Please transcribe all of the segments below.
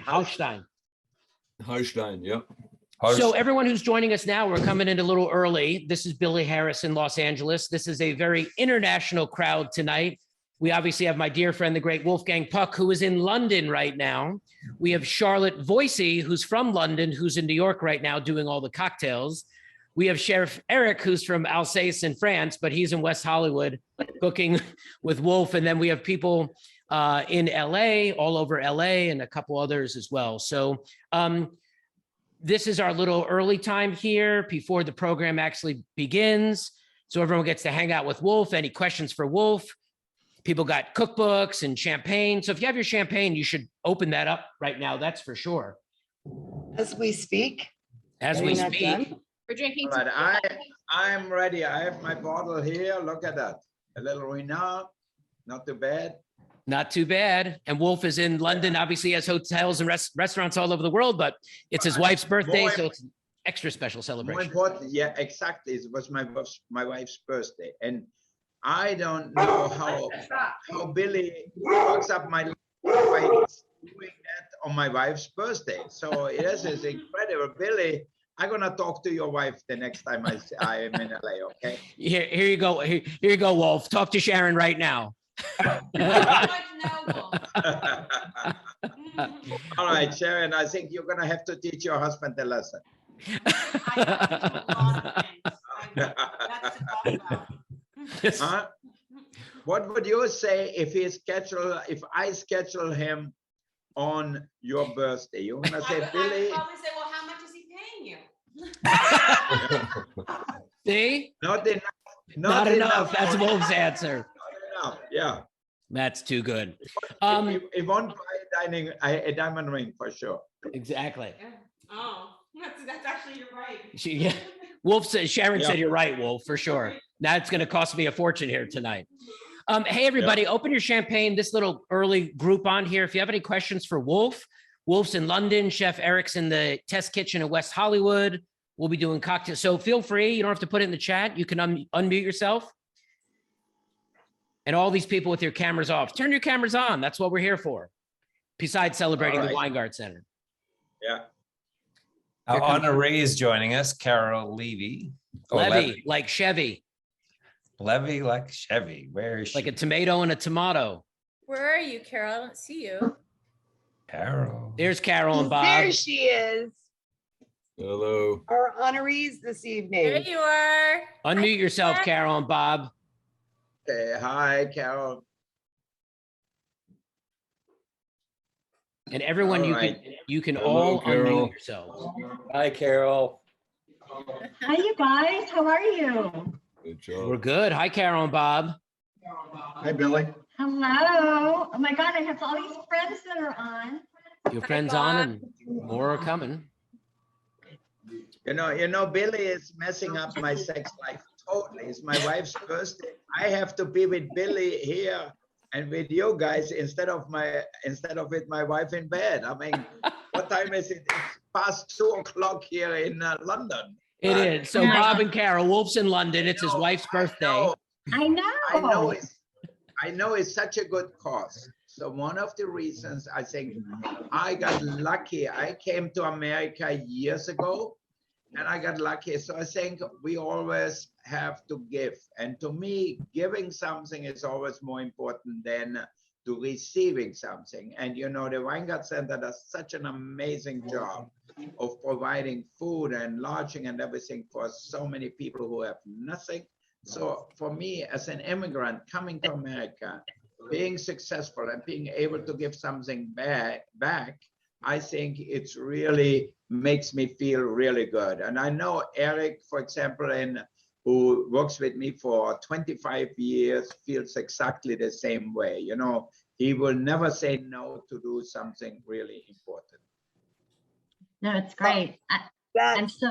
Holstein. Yep. So everyone who's joining us now, we're coming in a little early. This is Billy Harris in Los Angeles. This is a very international crowd tonight. We obviously have my dear friend, the great Wolfgang Puck, who is in London right now. We have Charlotte Voisey, who's from London, who's in New York right now doing all the cocktails. We have Chef Eric, who's from Alsace in France, but he's in West Hollywood cooking with Wolf. And then we have people in LA, all over LA, and a couple others as well. So this is our little early time here before the program actually begins. So everyone gets to hang out with Wolf. Any questions for Wolf? People got cookbooks and champagne. So if you have your champagne, you should open that up right now. That's for sure. As we speak. As we speak. We're drinking. But I'm ready. I have my bottle here. Look at that. A little Ruinart. Not too bad. Not too bad. And Wolf is in London, obviously has hotels and restaurants all over the world, but it's his wife's birthday, so it's an extra special celebration. More important, yeah, exactly. It was my wife's birthday. And I don't know how Billy fucks up my life by doing that on my wife's birthday. So this is incredible. Billy, I'm gonna talk to your wife the next time I am in LA, okay? Here you go. Here you go, Wolf. Talk to Sharon right now. All right, Sharon, I think you're gonna have to teach your husband a lesson. Huh? What would you say if I schedule him on your birthday? You're gonna say, Billy. I'd probably say, well, how much is he paying you? See? Not enough. Not enough. That's Wolf's answer. Not enough. Yeah. That's too good. He won't buy a diamond ring for sure. Exactly. Yeah. Oh, that's actually, you're right. Yeah. Wolf said, Sharon said you're right, Wolf, for sure. Now it's going to cost me a fortune here tonight. Hey, everybody, open your champagne. This little early group on here. If you have any questions for Wolf, Wolf's in London. Chef Eric's in the test kitchen in West Hollywood. We'll be doing cocktails. So feel free. You don't have to put it in the chat. You can unmute yourself. And all these people with your cameras off, turn your cameras on. That's what we're here for. Besides celebrating the Weingart Center. Yeah. Our honoree is joining us, Carol Levy. Levy, like Chevy. Levy, like Chevy. Where is she? Like a tomato and a tomato. Where are you, Carol? I don't see you. Carol. There's Carol and Bob. There she is. Hello. Our honorees this evening. There you are. Unmute yourself, Carol and Bob. Okay. Hi, Carol. And everyone, you can all unmute yourselves. Hi, Carol. Hi, you guys. How are you? Good job. We're good. Hi, Carol and Bob. Hi, Billy. Hello. Oh my God, I have all these friends that are on. Your friends on and more are coming. You know, Billy is messing up my sex life totally. It's my wife's birthday. I have to be with Billy here and with you guys instead of with my wife in bed. I mean, what time is it? It's past 2 o'clock here in London. It is. So Bob and Carol, Wolf's in London. It's his wife's birthday. I know. I know it's such a good cause. So one of the reasons I think I got lucky, I came to America years ago and I got lucky. So I think we always have to give. And to me, giving something is always more important than to receiving something. And you know, the Weingart Center does such an amazing job of providing food and lodging and everything for so many people who have nothing. So for me, as an immigrant coming to America, being successful and being able to give something back, I think it's really makes me feel really good. And I know Eric, for example, who works with me for 25 years, feels exactly the same way. You know, he will never say no to do something really important. No, it's great. I'm so,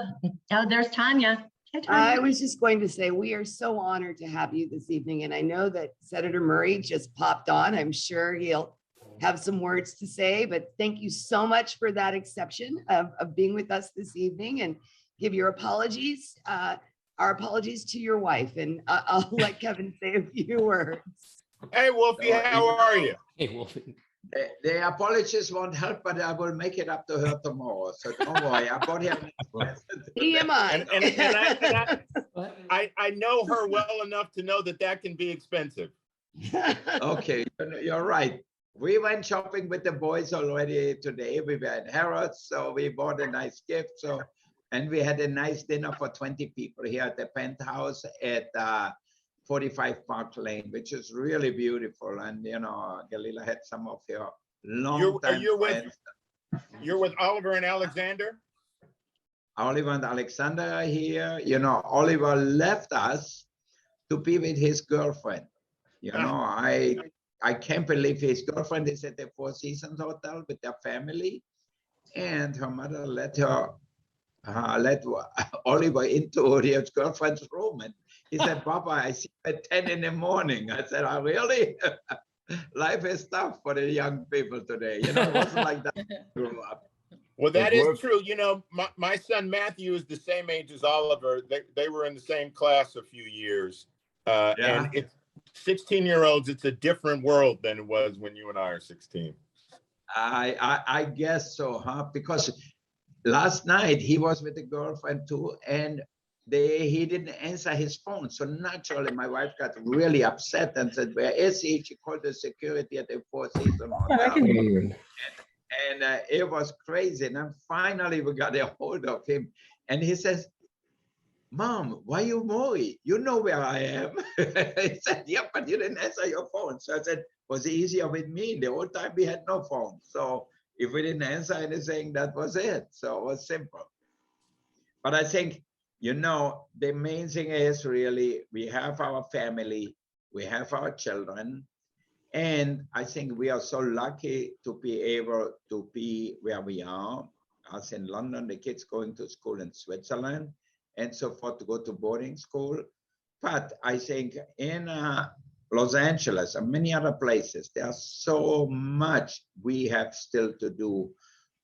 oh, there's Tanya. Hi, Tanya. I was just going to say, we are so honored to have you this evening. And I know that Senator Murray just popped on. I'm sure he'll have some words to say, but thank you so much for that exception of being with us this evening, and give your apologies, our apologies to your wife. And I'll let Kevin say a few words. Hey, Wolfie, how are you? Hey, Wolfie. The apologies won't help, but I will make it up to her tomorrow. So don't worry. I bought her TMI. I know her well enough to know that that can be expensive. Okay, you're right. We went shopping with the boys already today. We were at Harrods, so we bought a nice gift. So, and we had a nice dinner for 20 people here at the penthouse at 45 Park Lane, which is really beautiful. And you know, Galila had some of your long time friends. You're with Oliver and Alexander? Oliver and Alexander are here. You know, Oliver left us to be with his girlfriend. You know, I can't believe his girlfriend is at the Four Seasons Hotel with their family, and her mother let Oliver into his girlfriend's room, and he said, "Papa, I see you at 10 in the morning." I said, "Oh, really?" Life is tough for the young people today. You know, it wasn't like that when I grew up. Well, that is true. You know, my son Matthew is the same age as Oliver. They were in the same class a few years. And it's 16-year-olds, it's a different world than it was when you and I are 16. I guess so, huh? Because last night he was with a girlfriend too, and he didn't answer his phone. So naturally, my wife got really upset and said, "Where is he?" She called the security at the Four Seasons Hotel. And it was crazy. And then finally we got a hold of him, and he says, "Mom, why you worried? You know where I am." He said, "Yeah, but you didn't answer your phone." So I said, "It was easier with me. The whole time we had no phone. So if we didn't answer anything, that was it." So it was simple. But I think, you know, the main thing is really we have our family, we have our children. And I think we are so lucky to be able to be where we are. Us in London, the kids going to school in Switzerland and so forth to go to boarding school. But I think in Los Angeles and many other places, there's so much we have still to do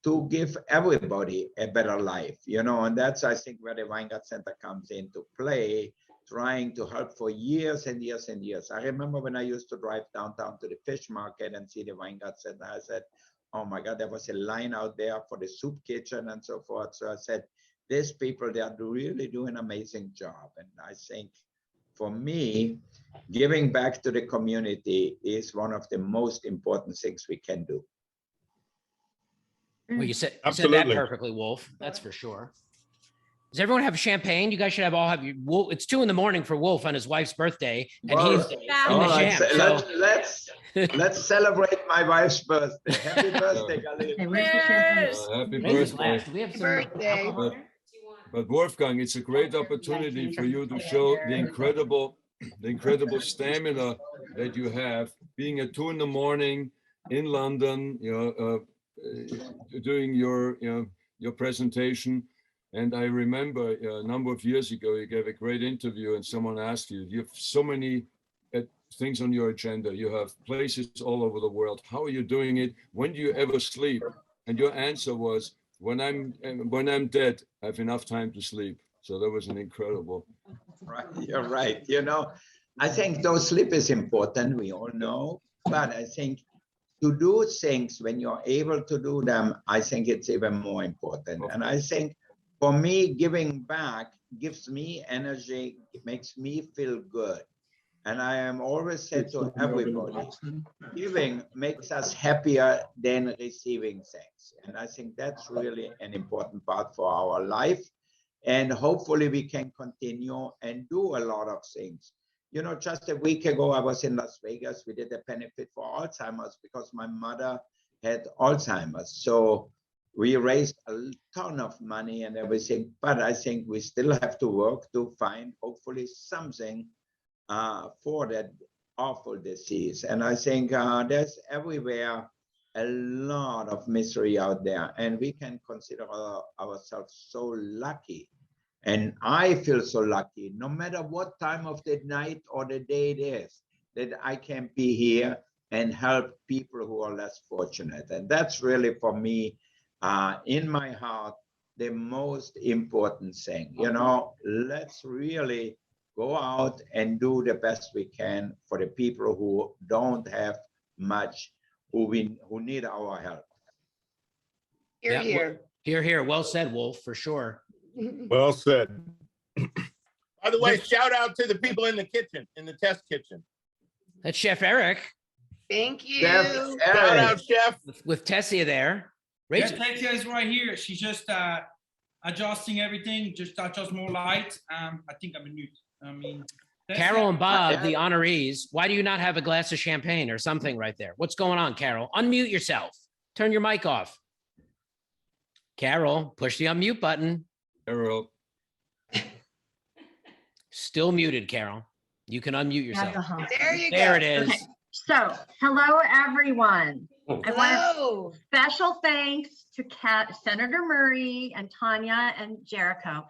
to give everybody a better life, you know, and that's, I think, where the Weingart Center comes into play, trying to help for years and years and years. I remember when I used to drive downtown to the fish market and see the Weingart Center, I said, "Oh my God, there was a line out there for the soup kitchen and so forth." So I said, these people, they are really doing an amazing job. And I think for me, giving back to the community is one of the most important things we can do. Well, you said that perfectly, Wolf. That's for sure. Does everyone have champagne? You guys should all have your Wolf. It's 2 in the morning for Wolf on his wife's birthday, and he's in the jam. Let's celebrate my wife's birthday. Happy birthday, Galila. Happy birthday. Do we have some alcohol? But Wolfgang, it's a great opportunity for you to show the incredible stamina that you have, being at 2 in the morning in London, you know, doing your presentation. And I remember a number of years ago, you gave a great interview and someone asked you, you have so many things on your agenda. You have places all over the world. How are you doing it? When do you ever sleep? And your answer was, when I'm dead, I have enough time to sleep. So that was an incredible. Right, you're right. You know, I think though sleep is important, we all know, but I think to do things when you're able to do them, I think it's even more important. And I think for me, giving back gives me energy, it makes me feel good. And I am always said to everybody, giving makes us happier than receiving things. And I think that's really an important part for our life. And hopefully we can continue and do a lot of things. You know, just a week ago, I was in Las Vegas. We did a benefit for Alzheimer's because my mother had Alzheimer's. So we raised a ton of money and everything, but I think we still have to work to find hopefully something for that awful disease. And I think there's everywhere a lot of misery out there, and we can consider ourselves so lucky. And I feel so lucky, no matter what time of the night or the day it is, that I can be here and help people who are less fortunate. And that's really for me, in my heart, the most important thing. You know, let's really go out and do the best we can for the people who don't have much who need our help. Here, Yeah, here. Here, here. Well said, Wolf, for sure. Well said. By the way, shout out to the people in the kitchen, in the test kitchen. That's Chef Eric Thank you. Chef Shout Eric. out, Chef. with Tessia there. Yeah, Rachel, Tessia is right here. She's just adjusting everything, just adjust more light. I think I'm mute. I mean, Tessia- Carol and Bob, Yeah. the honorees. Why do you not have a glass of champagne or something right there? What's going on, Carol? Unmute yourself. Turn your mic off. Carol, push the unmute button. Carol. Still muted, Carol. You can unmute yourself. Alcohol. There you go. There it is. Okay, so hello, everyone. I want Hello. special thanks to Senator Murray and Tanya and Jericho.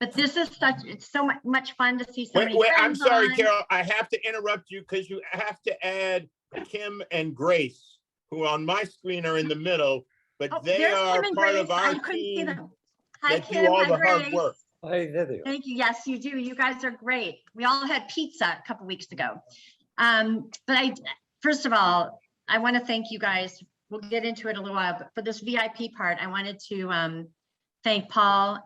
But this is it's so much fun to see so many Wait, I'm friends sorry, on. Carol. I have to interrupt you because you have to add Kim and Grace, who on my screen are in the middle, but Oh, they there's are Kim and part Grace. of our I couldn't see team them. Hi, that Kim. do all Hi, the hard Grace. work. Thank you. Yes, you do. You guys are great. We all had pizza a couple weeks ago. But first of all, I want to thank you guys. We'll get into it a little while, but for this VIP part, I wanted to thank Paul,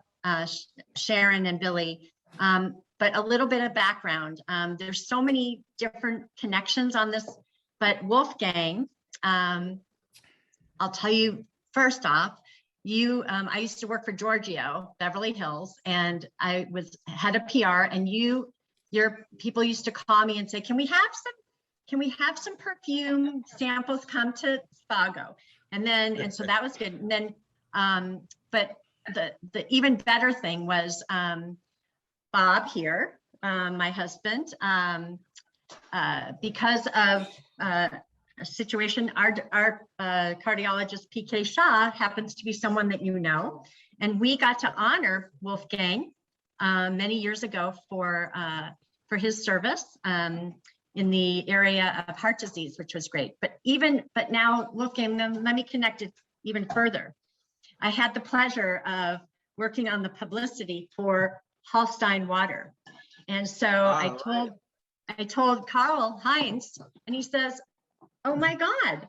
Sharon, and Billy. But a little bit of background. There's so many different connections on this, but Wolfgang, I'll tell you first off, I used to work for Giorgio, Beverly Hills, and I had a PR, and your people used to call me and say, can we have some perfume samples come to Spago? And so that was good. And then, but the even better thing was Bob here, my husband, because of a situation, our cardiologist, PK Shah, happens to be someone that you know, and we got to honor Wolfgang many years ago for his service in the area of heart disease, which was great. But now Wolfgang, let me connect it even further. I had the pleasure of working on the publicity for Holstein Water, and so I told Karl Heinz, and he says, oh my God,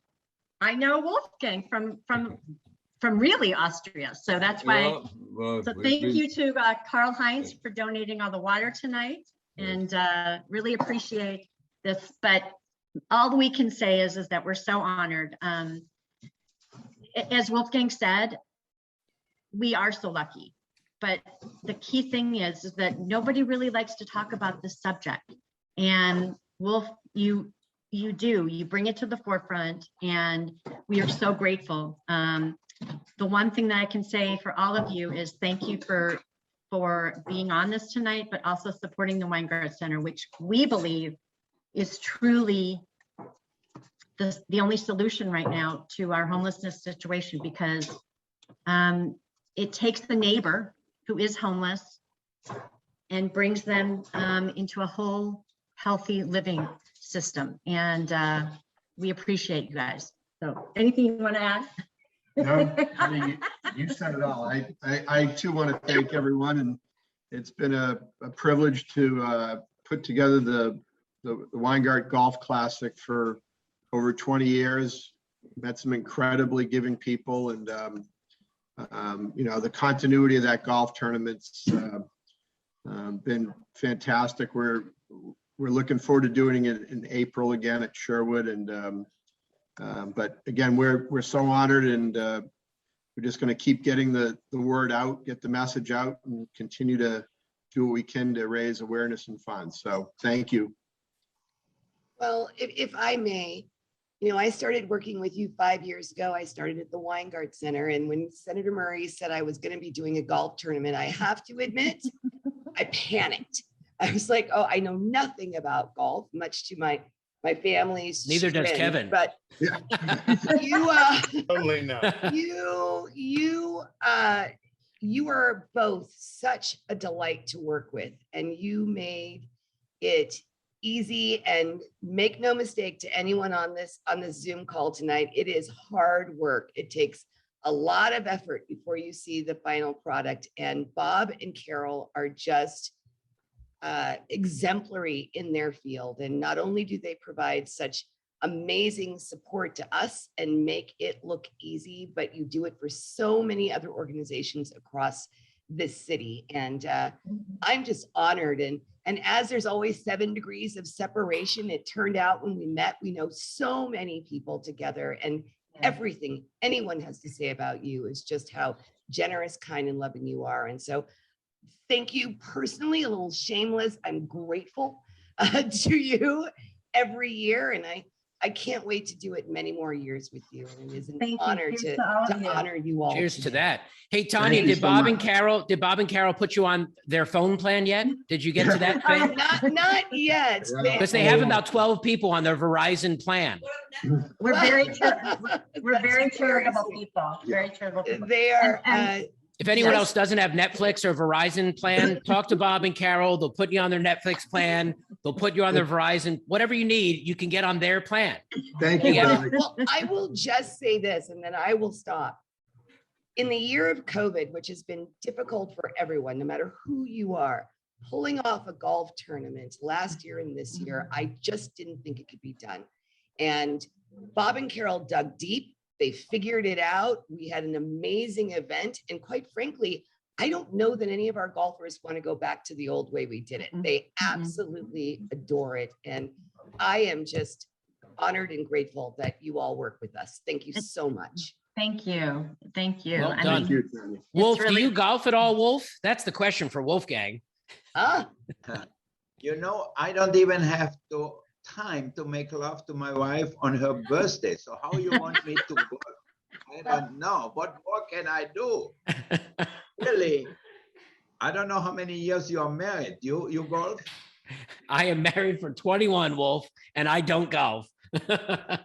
I know Wolfgang from really Austria. So that's why. So thank you to Karl Heinz for donating all the water tonight, and really appreciate this. But all we can say is that we're so honored. As Wolfgang said, we are so lucky. But the key thing is that nobody really likes to talk about this subject. And Wolf, you bring it to the forefront, and we are so grateful. The one thing that I can say for all of you is thank you for being on this tonight, but also supporting the Weingart Center, which we believe is truly the only solution right now to our homelessness situation, because it takes the neighbor who is homeless and brings them into a whole healthy living system. And we appreciate you guys. So anything you want to add? No, I mean, you said it all. I too want to thank everyone, and it's been a privilege to put together the Weingart Golf Classic for over 20 years. Met some incredibly giving people, and you know, the continuity of that golf tournament's been fantastic. We're looking forward to doing it in April again at Sherwood, and but again, we're so honored, and we're just going to keep getting the word out, get the message out, and continue to do what we can to raise awareness and funds. So thank you. Well, if I may, you know, I started working with you 5 years ago. I started at the Weingart Center, and when Senator Murray said I was going to be doing a golf tournament, I have to admit, I panicked. I was like, oh, I know nothing about golf, much to my family's Neither does chagrin, Kevin. But Yeah. you Totally not. you are both such a delight to work with, and you made it easy. And make no mistake to anyone on this Zoom call tonight, it is hard work. It takes a lot of effort before you see the final product. And Bob and Carol are just exemplary in their field. And not only do they provide such amazing support to us and make it look easy, but you do it for so many other organizations across this city. And I'm just honored. And as there's always 7 degrees of separation, it turned out when we met, we know so many people together, and everything anyone has to say about you is just how generous, kind, and loving you are. And so thank you personally, a little shameless. I'm grateful to you every year. And I can't wait to do it many more years with you. And it is an honor to honor you all. Cheers to today. that. Hey, Tanya, did Bob and Carol put you on their phone plan yet? Did you get to that phase? Not yet. Because they have about 12 people on their Verizon plan. We're very charitable people. Very charitable people. They are. If anyone else doesn't have Netflix or Verizon plan, talk to Bob and Carol. They'll put you on their Netflix plan. They'll put you on their Verizon. Whatever you need, you can get on their plan. Thank you. Well, I will just say this, and then I will stop. In the year of COVID, which has been difficult for everyone, no matter who you are, pulling off a golf tournament last year and this year, I just didn't think it could be done. And Bob and Carol dug deep. They figured it out. We had an amazing event. And quite frankly, I don't know that any of our golfers want to go back to the old way we did it. They absolutely adore it. And I am just honored and grateful that you all work with us. Thank you so much. Thank you. Thank you. Well I done. mean, Wolf, really- do you golf at all, Wolf? That's the question for Wolfgang. You know, I don't even have time to make love to my wife on her birthday. So how you want me to go? I don't know. What more can I do? Really? I don't know how many years you are married. You golf? I am married for 21, Wolf, and I don't golf. And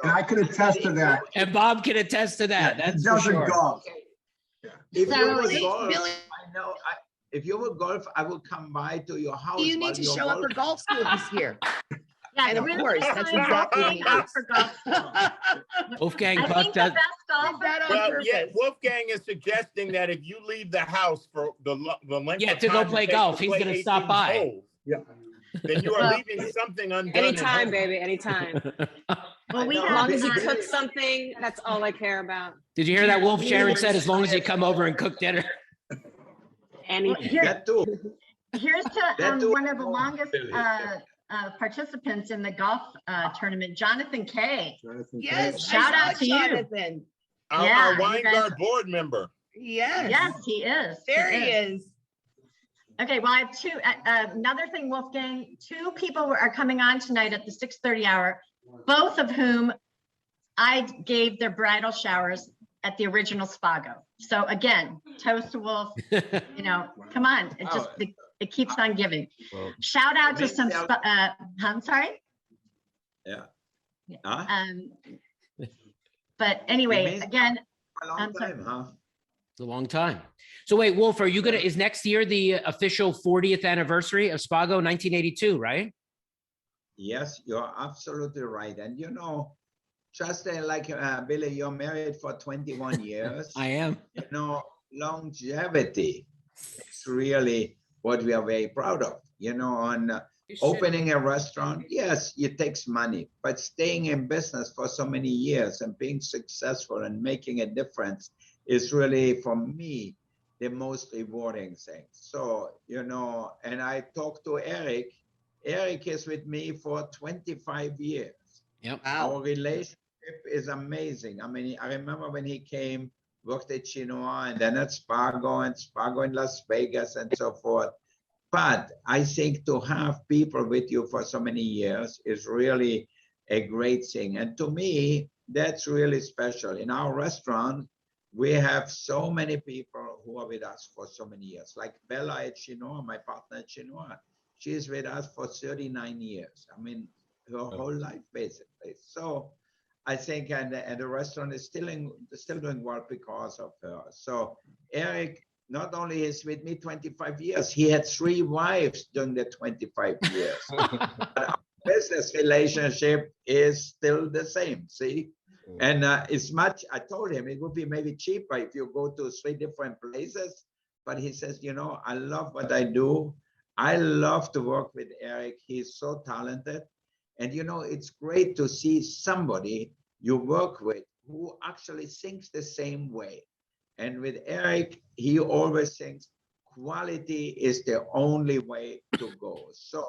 I can attest to that. And Bob can attest to that. He That's for doesn't sure. golf. If you So, would Hey, golf, Billy, I know. If you would golf, I will come by to your house. you need while to you're show up for golfing. golf school this year. yeah, And of really course, good that's time exactly to what hang he out does. for golf school. Wolfgang I Puck think the does. best golfer. That on Well, purpose. yeah, Wolfgang is suggesting that if you leave the house for the length Yeah, of to go time it play takes golf, to he's play gonna stop 18 by. holes, Yeah. then you are Well- leaving something undone. at Anytime, home. baby, anytime. Well, we I know. As have long as you Billy- cook something, that's all I care about. Did you hear that, Wolf? Sharon said, as long as you come over and cook dinner. Anything. That too. Here's to That too. one of the longest Billy. participants in the golf tournament, Jonathan Kay. Yes. Shout I out saw to you. Jonathan. Our Yeah, you guys- Weingart board member. Yes. Yes, he is. There he is. Okay, well, I have two, another thing, Wolfgang, 2 people are coming on tonight at the 6:30 hour, both of whom I gave their bridal showers at the original Spago. So again, toast to Wolf, you know, come on, it keeps on giving. Well, Shout out to Maybe some, I'll- I'm sorry? Yeah. Huh? But anyway, means- again, A long I'm sorry. time, huh? It's a long time. So wait, Wolf, are you is next year the official 40th anniversary of Spago 1982, right? Yes, you're absolutely right. And you know, just like Billy, you're married for 21 years. I am. You know, longevity is really what we are very proud of. You know, on opening a restaurant, yes, it takes money, but staying in business for so many years and being successful and making a difference is really, for me, the most rewarding thing. So, you know, and I talked to Eric. Eric is with me for 25 years. Yep. Our relationship is amazing. I mean, I remember when he came, worked at Chinois and then at Spago and Spago in Las Vegas and so forth. But I think to have people with you for so many years is really a great thing. And to me, that's really special. In our restaurant, we have so many people who are with us for so many years, like Bella at Chinois, my partner at Chinois. She's with us for 39 years. I mean, her whole life, basically. So I think, and the restaurant is still doing well because of her. So Eric, not only is with me 25 years, he had 3 wives during the 25 years. But our business relationship is still the same, see? And it's much, I told him it would be maybe cheaper if you go to 3 different places. But he says, you know, I love what I do. I love to work with Eric. He's so talented. And you know, it's great to see somebody you work with who actually thinks the same way. And with Eric, he always thinks quality is the only way to go. So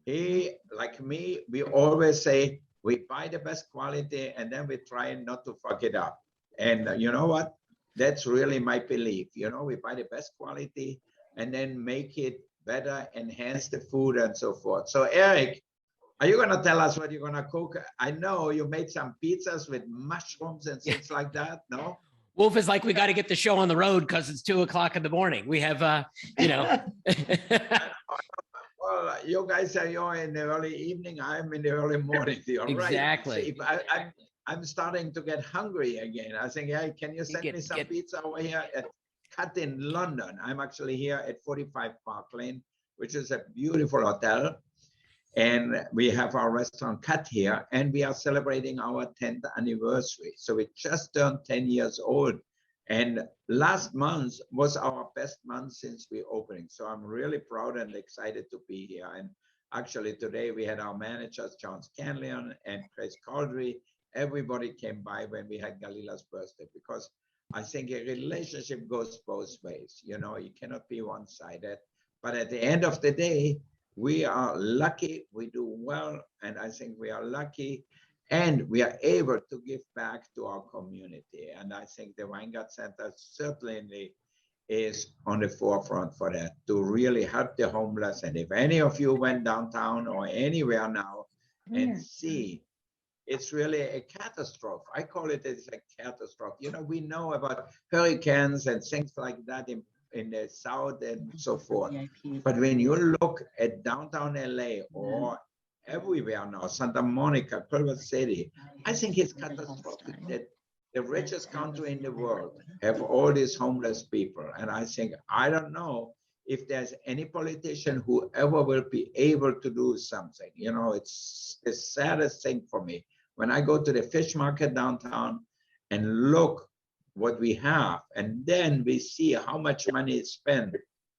he, like me, we always say, we buy the best quality and then we try not to fuck it up. And you know what? That's really my belief. You know, we buy the best quality and then make it better, enhance the food and so forth. So Eric, are you going to tell us what you're going to cook? I know you made some pizzas with mushrooms and things like that, no? Wolf is like, we got to get the show on the road because it's 2:00 in the morning. We have, you know. Well, you guys are in the early evening. I'm in the early morning. Exactly. Right. I'm starting to get hungry again. I think, hey, can you send me some pizza over here at Cut in London? I'm actually here at 45 Park Lane, which is a beautiful hotel. And we have our restaurant Cut here, and we are celebrating our 10th anniversary. So we just turned 10 years old. And last month was our best month since we opening. So I'm really proud and excited to be here. And actually today we had our managers, John Scanlon and Chris Caldry. Everybody came by when we had Galila's birthday, because I think a relationship goes both ways. You know, you cannot be one-sided. But at the end of the day, we are lucky, we do well, and I think we are lucky, and we are able to give back to our community. And I think the Weingart Center certainly is on the forefront for that, to really help the homeless. And if any of you went downtown or anywhere now and see, it's really a catastrophe. I call it as a catastrophe. You know, we know about hurricanes and things like that in the South and so forth. But when you look at downtown LA or everywhere now, Santa Monica, Culver City, I think it's catastrophic that the richest country in the world have all these homeless people. And I think, I don't know if there's any politician who ever will be able to do something. You know, it's the saddest thing for me. When I go to the fish market downtown and look what we have, and then we see how much money is spent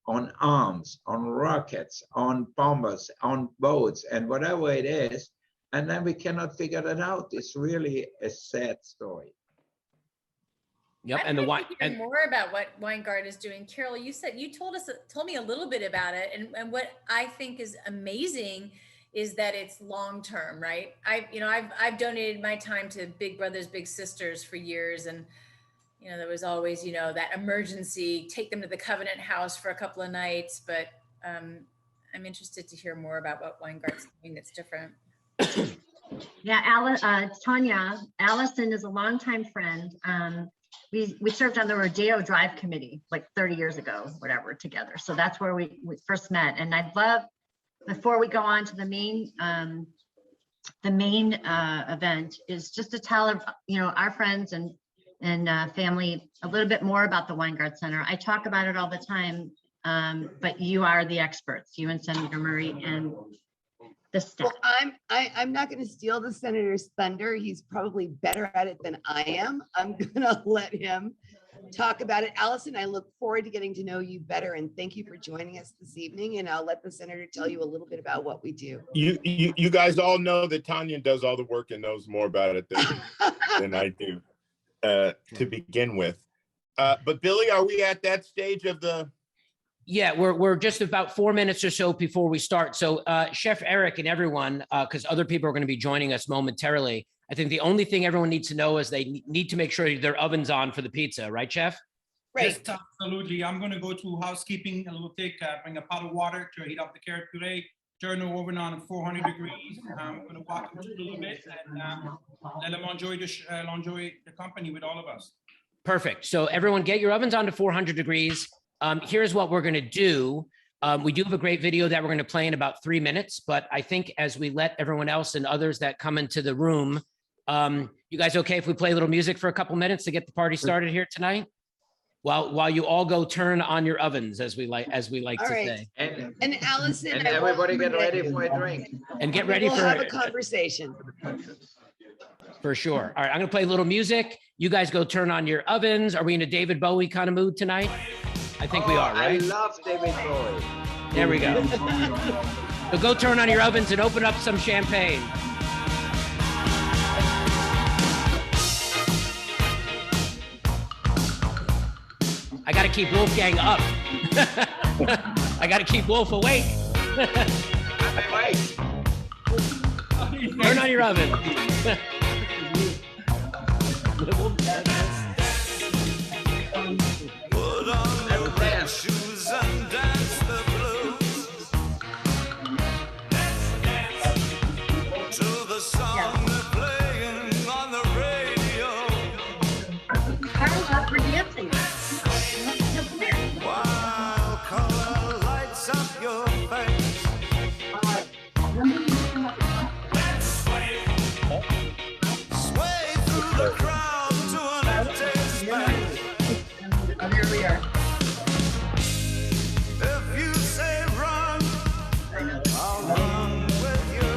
on arms, on rockets, on bombers, on boats, and whatever it is, and then we cannot figure that out. It's really a sad story. Yep, I'd like to hear more about what Weingart is doing. Carol, you told me a little bit about it, and what I think is amazing is that it's long term, right? I've donated my time to Big Brothers Big Sisters for years, and you know, there was always, you know, that emergency, take them to the Covenant House for a couple of nights. But I'm interested to hear more about what Weingart's doing that's different. Yeah, Tanya, Allison is a longtime friend. We served on the Rodeo Drive Committee like 30 years ago, whatever, together. So that's where we first met. And I'd love, before we go on to the main event, is just to tell, you know, our friends and family a little bit more about the Weingart Center. I talk about it all the time, but you are the experts, you and Senator Murray and the staff. Well, I'm not going to steal the senator's thunder. He's probably better at it than I am. I'm going to let him talk about it. Allison, I look forward to getting to know you better, and thank you for joining us this evening. And I'll let the senator tell you a little bit about what we do. You guys all know that Tanya does all the work and knows more about it than I do. To begin with, but Billy, are we at that stage of the? Yeah, we're just about 4 minutes or so before we start. So Chef Eric and everyone, because other people are going to be joining us momentarily, I think the only thing everyone needs to know is they need to make sure their oven's on for the pizza, right, Chef? Right. Yes, absolutely. I'm going to go to housekeeping and we'll bring a pot of water to heat up the carrot puree, turn the oven on 400 degrees. I'm going to walk them through a little bit and let them enjoy the company with all of us. Perfect. So everyone get your ovens on to 400 degrees. Here's what we're going to do. We do have a great video that we're going to play in about 3 minutes, but I think as we let everyone else and others that come into the room, you guys okay if we play a little music for a couple minutes to get the party started here tonight? While you all go turn on your ovens, as we like to say. And Allison, and everybody get ready for a drink. And get ready we'll for have a conversation. For sure. All right, I'm going to play a little music. You guys go turn on your ovens. Are we in a David Bowie kind of mood tonight? I think we are, right? I love David Bowie. There we go. So go turn on your ovens and open up some champagne. I got to keep Wolfgang up. I got to keep Wolf awake. Turn on your oven. Put on your red shoes and dance the blues. To the song they're playing on the radio. Carla, we're dancing. While color lights up your face. Sway through the crowd to an empty space. Oh, here we are. If you say run, I'll run with you.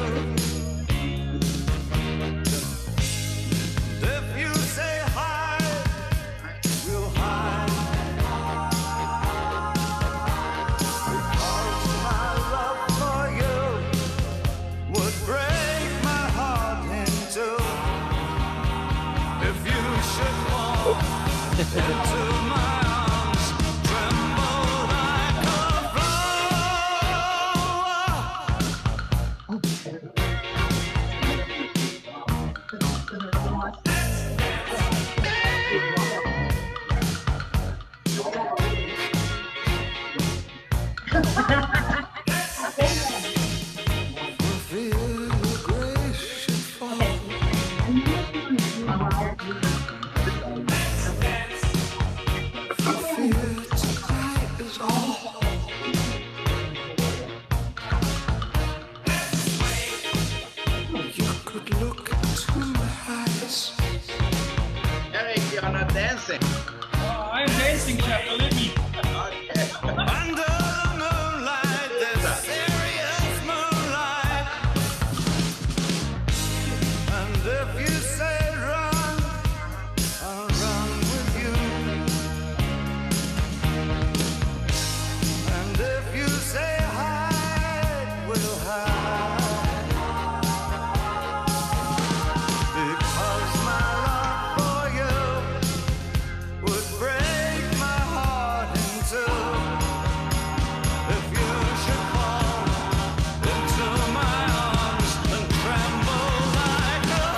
And if you say hide, we'll hide. Because my love for you would break my heart in two. If you should fall into my arms, tremble like a feel your grace should fall. Fear tonight is all. You could look into my eyes. Eric, you're not dancing. Oh, I'm dancing, chef, believe me. Okay. Under the moonlight, there's a serious moonlight. And if you say run, I'll run with you. And if you say hide, we'll hide. Because my love for you would break my heart in two. If you should fall into my arms and tremble like a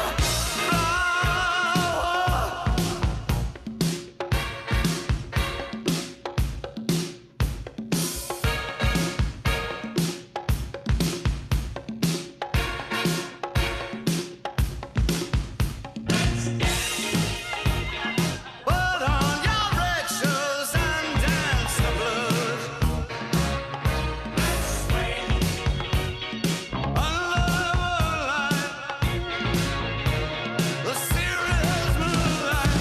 flower. Put on your red shoes and dance the blues. Under the moonlight, the serious moonlight.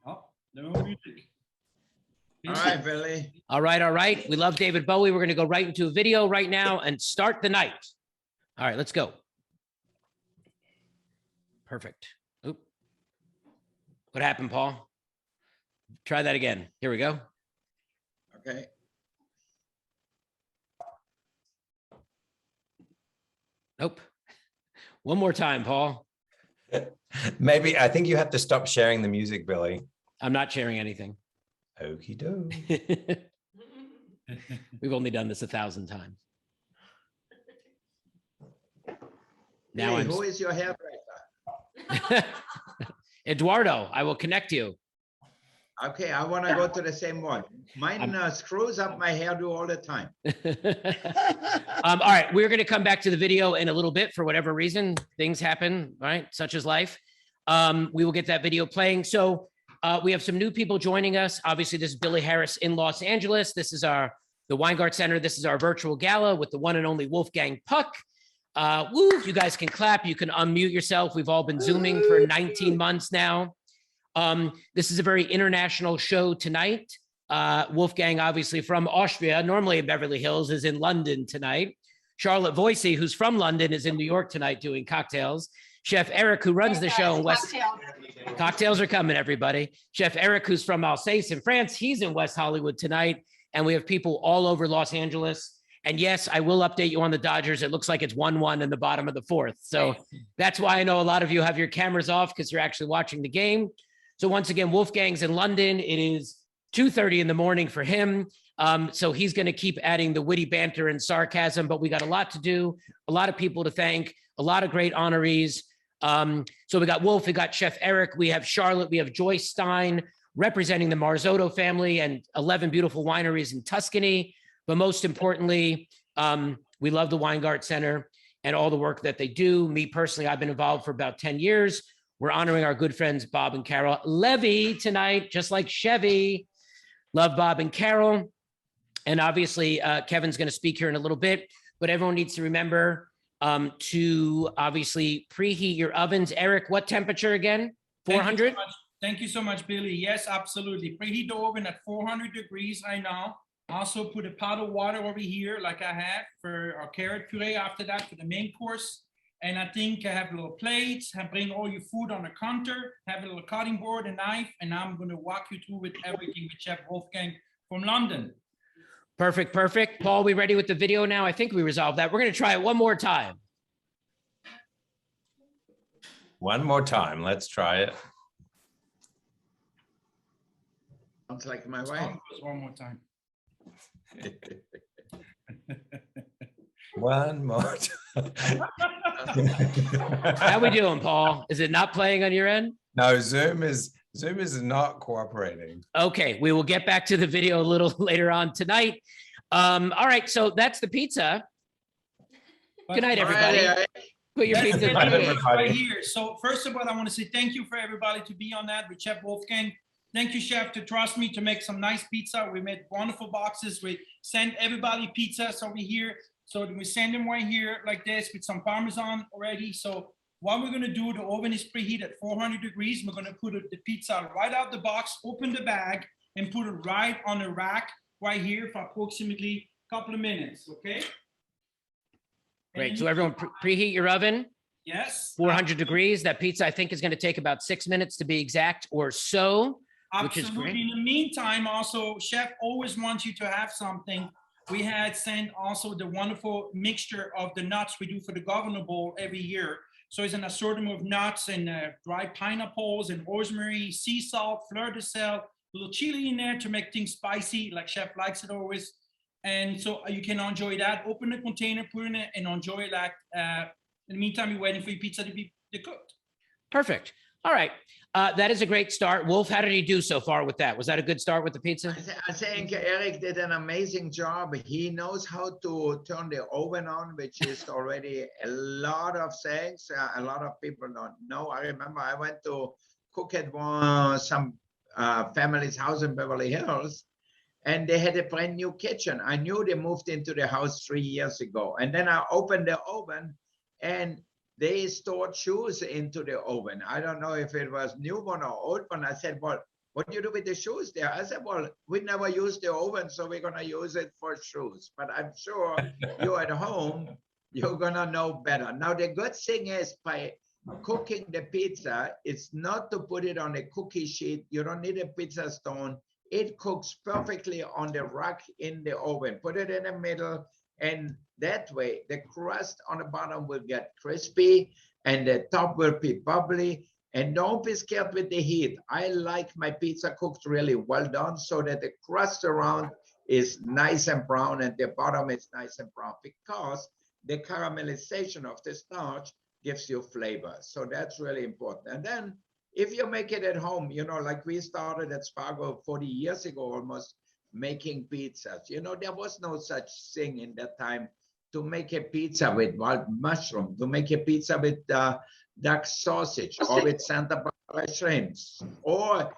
Oh, no music. All right, Billy. All right, all right. We love David Bowie. We're going to go right into a video right now and start the night. All right, let's go. Perfect. Oop. What happened, Paul? Try that again. Here we go. Okay. Nope. One more time, Paul. Maybe I think you have to stop sharing the music, Billy. I'm not sharing anything. Okie doke. We've only done this 1,000 times. Now Hey, who is your hairdresser? Eduardo, I will connect you. Okay, I want to go to the same one. Mine screws up my hairdo all the time. All right, we're going to come back to the video in a little bit for whatever reason. Things happen, right? Such as life. We will get that video playing. So we have some new people joining us. Obviously, this is Billy Harris in Los Angeles. This is the Weingart Center. This is our virtual gala with the one and only Wolfgang Puck. Woo, you guys can clap. You can unmute yourself. We've all been Zooming for 19 months now. This is a very international show tonight. Wolfgang, obviously from Austria, normally in Beverly Hills, is in London tonight. Charlotte Voicey, who's from London, is in New York tonight doing cocktails. Chef Eric, who runs the show in West... Cocktails are coming, everybody. Chef Eric, who's from Alsace in France, he's in West Hollywood tonight. And we have people all over Los Angeles. And yes, I will update you on the Dodgers. It looks like it's 1-1 in the bottom of the fourth. So that's why I know a lot of you have your cameras off because you're actually watching the game. So once again, Wolfgang's in London. It is 2:30 in the morning for him. So he's going to keep adding the witty banter and sarcasm, but we got a lot to do, a lot of people to thank, a lot of great honorees. So we got Wolf, we got Chef Eric, we have Charlotte, we have Joyce Stein representing the Marzotto family and 11 beautiful wineries in Tuscany. But most importantly, we love the Weingart Center and all the work that they do. Me personally, I've been involved for about 10 years. We're honoring our good friends, Bob and Carol Levy tonight, just like Chevy. Love Bob and Carol. And obviously, Kevin's going to speak here in a little bit, but everyone needs to remember to obviously preheat your ovens. Eric, what temperature again? 400? Thank you so much, Billy. Yes, absolutely. Preheat the oven at 400 degrees right now. Also put a pot of water over here like I had for our carrot puree after that for the main course. And I think I have little plates, bring all your food on the counter, have a little cutting board, a knife, and I'm going to walk you through with everything with Chef Wolfgang from London. Perfect, perfect. Paul, we ready with the video now? I think we resolved that. We're going to try it one more time. One more time. Let's try it. Sounds like my wife. One more time. One more time. How we doing, Paul? Is it not playing on your end? No, Zoom is not cooperating. Okay, we will get back to the video a little later on tonight. All right, so that's the pizza. Good night, everybody. Put your pizza right here. So first of all, I want to say thank you for everybody to be on that with Chef Wolfgang. Thank you, Chef, to trust me to make some nice pizza. We made wonderful boxes. We send everybody pizzas over here. So we send them right here like this with some Parmesan already. So what we're going to do, the oven is preheated at 400 degrees. We're going to put the pizza right out the box, open the bag, and put it right on the rack right here for approximately a couple of minutes, okay? Great. So everyone preheat your oven. Yes. 400 degrees. That pizza, I think, is going to take about 6 minutes to be exact or so, which is great. Absolutely. In the meantime, also, Chef always wants you to have something. We had sent also the wonderful mixture of the nuts we do for the Governor Bowl every year. So it's an assortment of nuts and dried pineapples and rosemary, sea salt, fleur de sel, a little chili in there to make things spicy, like Chef likes it always. And so you can enjoy that. Open the container, put it in it, and enjoy that. In the meantime, you're waiting for your pizza to be cooked. Perfect. All right. That is a great start. Wolf, how did he do so far with that? Was that a good start with the pizza? I think Eric did an amazing job. He knows how to turn the oven on, which is already a lot of things. A lot of people don't know. I remember I went to cook at some family's house in Beverly Hills, and they had a brand new kitchen. I knew they moved into the house 3 years ago. And then I opened the oven, and they stored shoes into the oven. I don't know if it was new one or old one. I said, well, what do you do with the shoes there? I said, well, we never use the oven, so we're going to use it for shoes. But I'm sure you at home, you're going to know better. Now, the good thing is by cooking the pizza, it's not to put it on a cookie sheet. You don't need a pizza stone. It cooks perfectly on the rack in the oven. Put it in the middle, and that way the crust on the bottom will get crispy and the top will be bubbly. And don't be scared with the heat. I like my pizza cooked really well done so that the crust around is nice and brown and the bottom is nice and brown, because the caramelization of the starch gives you flavor. So that's really important. And then if you make it at home, you know, like we started at Spargo 40 years ago almost, making pizzas. You know, there was no such thing in that time to make a pizza with wild mushroom, to make a pizza with duck sausage or with Santa Barbara shrimps, or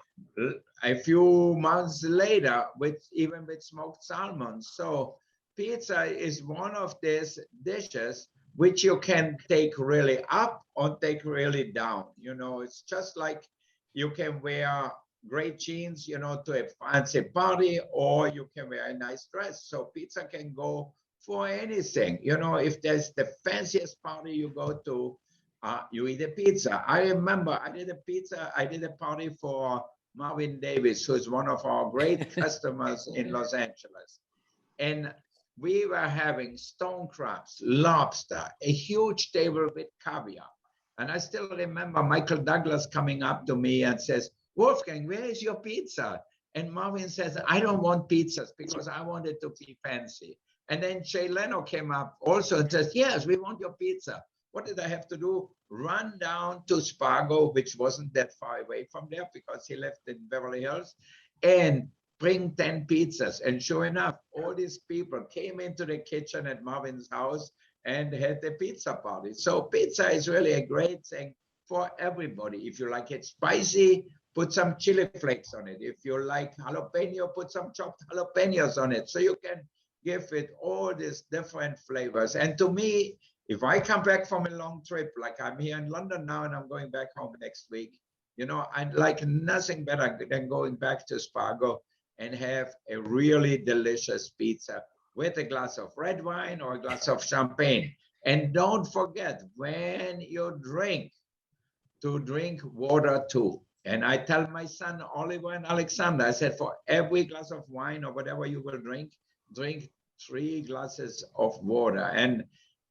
a few months later even with smoked salmon. So pizza is one of these dishes which you can take really up or take really down. You know, it's just like You can wear great jeans, to a fancy party, or you can wear a nice dress. So pizza can go for anything. If there's the fanciest party you go to, you eat a pizza. I remember I did a party for Marvin Davis, who's one of our great customers in Los Angeles. And we were having stone crabs, lobster, a huge table with caviar. And I still remember Michael Douglas coming up to me and says, Wolfgang, where is your pizza? And Marvin says, I don't want pizzas because I want it to be fancy. And then Jay Leno came up also and says, yes, we want your pizza. What did I have to do? Run down to Spargo, which wasn't that far away from there because he lived in Beverly Hills, and bring 10 pizzas. And sure enough, all these people came into the kitchen at Marvin's house and had the pizza party. So pizza is really a great thing for everybody. If you like it spicy, put some chili flakes on it. If you like jalapeno, put some chopped jalapenos on it. So you can give it all these different flavors. And to me, if I come back from a long trip, like I'm here in London now and I'm going back home next week, I'd like nothing better than going back to Spargo and have a really delicious pizza with a glass of red wine or a glass of champagne. And don't forget, when you drink, to drink water too. And I tell my son, Oliver and Alexander, I said, for every glass of wine or whatever you will drink 3 glasses of water. And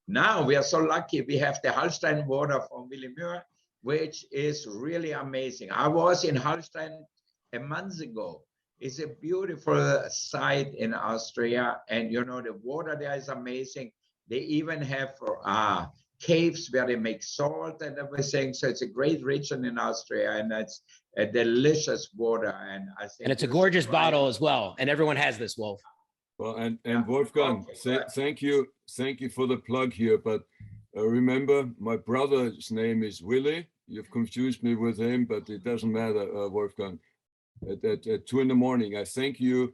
now we are so lucky we have the Hallstein water from Willy Muir, which is really amazing. I was in Hallstein a month ago. It's a beautiful site in Austria. And the water there is amazing. They even have caves where they make salt and everything. So it's a great region in Austria, and it's a delicious water. And I think it's a gorgeous bottle as well. And everyone has this, Wolf. Well, and Wolfgang, thank you for the plug here. But remember, my brother's name is Willie. You've confused me with him, but it doesn't matter, Wolfgang. At 2 in the morning, I thank you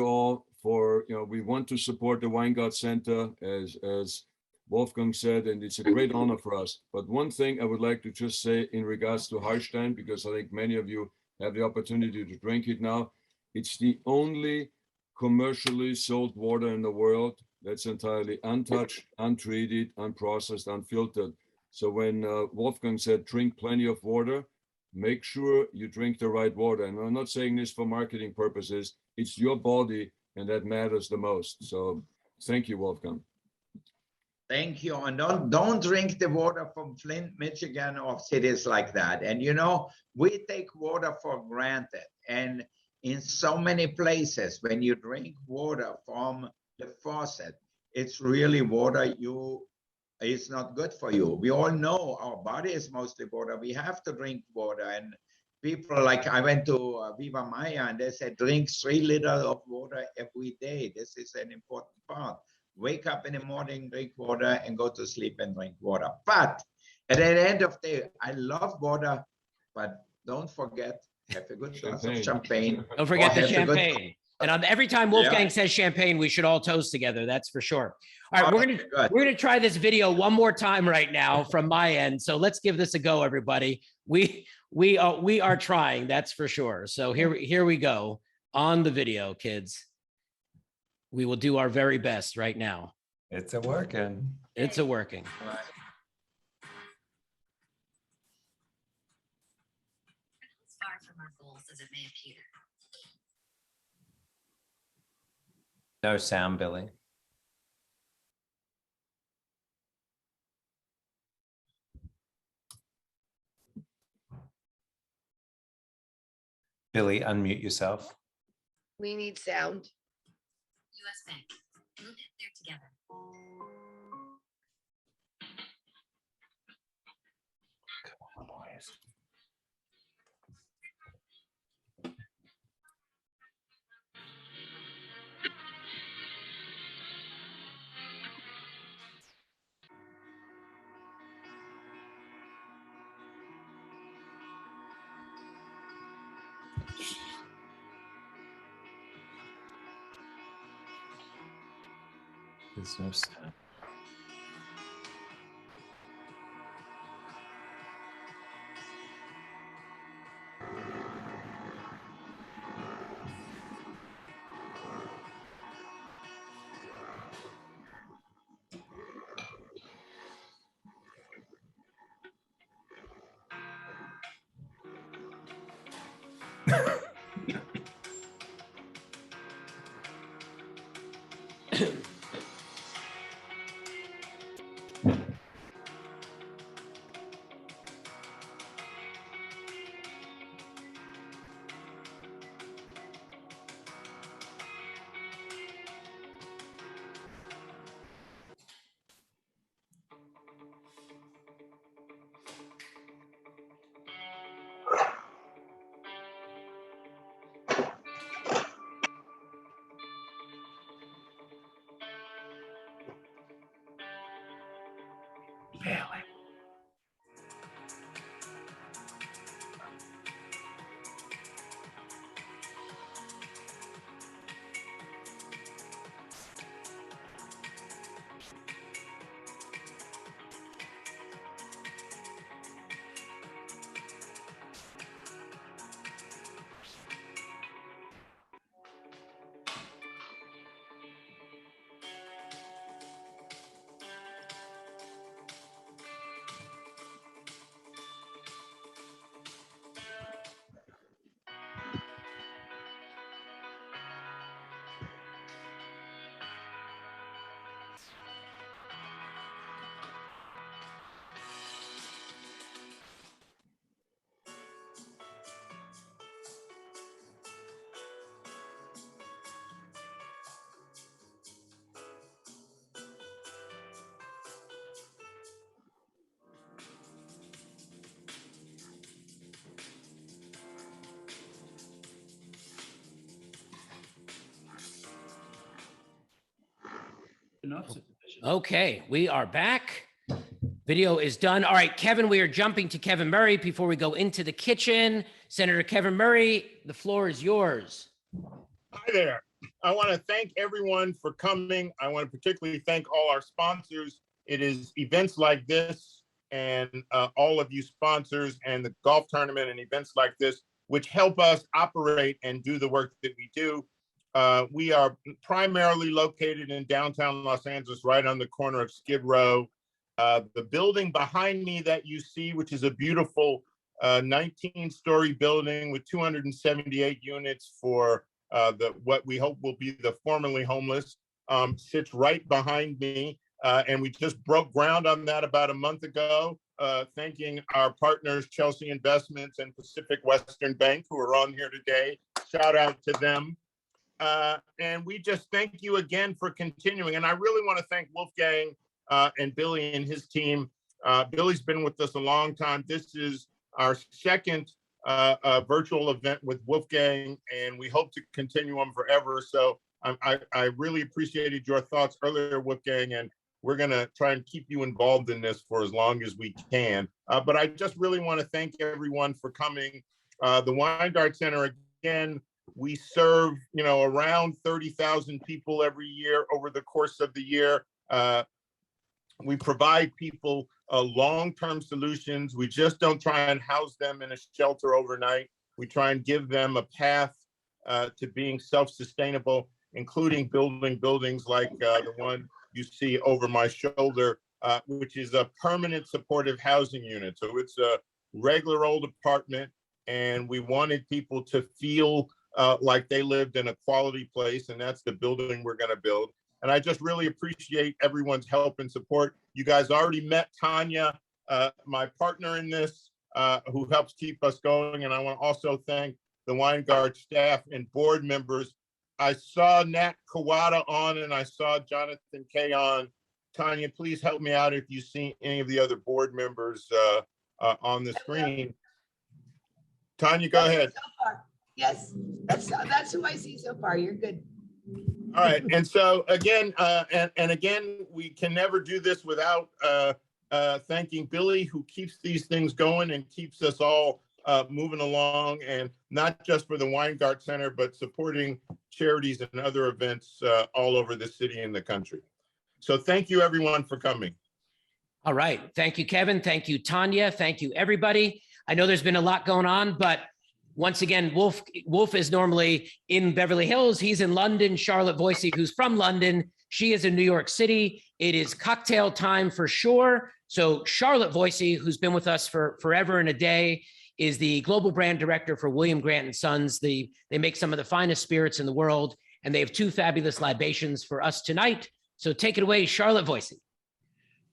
all for, we want to support the Weingart Center as Wolfgang said, and it's a great honor for us. But one thing I would like to just say in regards to Hallstein, because I think many of you have the opportunity to drink it now. It's the only commercially sold water in the world that's entirely untouched, untreated, unprocessed, unfiltered. So when Wolfgang said drink plenty of water, make sure you drink the right water. And I'm not saying this for marketing purposes. It's your body, and that matters the most. So thank you, Wolfgang. Thank you. And don't drink the water from Flint, Michigan, or cities like that. And we take water for granted. And in so many places, when you drink water from the faucet, it's really water it's not good for you. We all know our body is mostly water. We have to drink water. And people, like I went to Viva Maya and they said, drink 3 liters of water every day. This is an important part. Wake up in the morning, drink water, and go to sleep and drink water. But at the end of the day, I love water, but don't forget, have a good glass of champagne. Don't forget the champagne. And every time Wolfgang says champagne, we should all toast together. That's for sure. All right, we're gonna try this video one more time right now from my end. So let's give this a go, everybody. We are trying. That's for sure. So here we go on the video, kids. We will do our very best right now. It's a working. It's a working. As far from our goals as it may appear. No sound, Billy. Billy, unmute yourself. We need sound. US Bank. Move it there together. Come on, boys. There's no sound. Okay, we are back. Video is done. All right, Kevin, we are jumping to Kevin Murray before we go into the kitchen. Senator Kevin Murray, the floor is yours. Hi there. I want to thank everyone for coming. I want to particularly thank all our sponsors. It is events like this and all of you sponsors and the golf tournament and events like this, which help us operate and do the work that we do. We are primarily located in downtown Los Angeles, right on the corner of Skid Row. The building behind me that you see, which is a beautiful 19-story building with 278 units for what we hope will be the formerly homeless, sits right behind me. And we just broke ground on that about a month ago, thanking our partners, Chelsea Investments and Pacific Western Bank, who are on here today. Shout out to them. And we just thank you again for continuing. And I really want to thank Wolfgang and Billy and his team. Billy's been with us a long time. This is our second virtual event with Wolfgang, and we hope to continue them forever. So I really appreciated your thoughts earlier, Wolfgang, and we're going to try and keep you involved in this for as long as we can. But I just really want to thank everyone for coming. The Weingart Center, again, we serve, around 30,000 people every year over the course of the year. We provide people long-term solutions. We just don't try and house them in a shelter overnight. We try and give them a path to being self-sustainable, including building buildings like the one you see over my shoulder, which is a permanent supportive housing unit. So it's a regular old apartment, and we wanted people to feel like they lived in a quality place, and that's the building we're going to build. And I just really appreciate everyone's help and support. You guys already met Tanya, my partner in this, who helps keep us going. And I want to also thank the Weingart staff and board members. I saw Nat Kawada on, and I saw Jonathan Kay on. Tanya, please help me out if you see any of the other board members on the screen. Tanya, go ahead. So far. Yes, that's who I see so far. You're good. All right, and so again, and again, we can never do this without thanking Billy, who keeps these things going and keeps us all moving along, and not just for the Weingart Center, but supporting charities and other events all over the city and the country. So thank you, everyone, for coming. All right. Thank you, Kevin. Thank you, Tanya. Thank you, everybody. I know there's been a lot going on, but once again, Wolf is normally in Beverly Hills. He's in London. Charlotte Voicey, who's from London, she is in New York City. It is cocktail time for sure. So Charlotte Voicey, who's been with us for forever and a day, is the global brand director for William Grant & Sons. They make some of the finest spirits in the world, and they have two fabulous libations for us tonight. So take it away, Charlotte Voicey.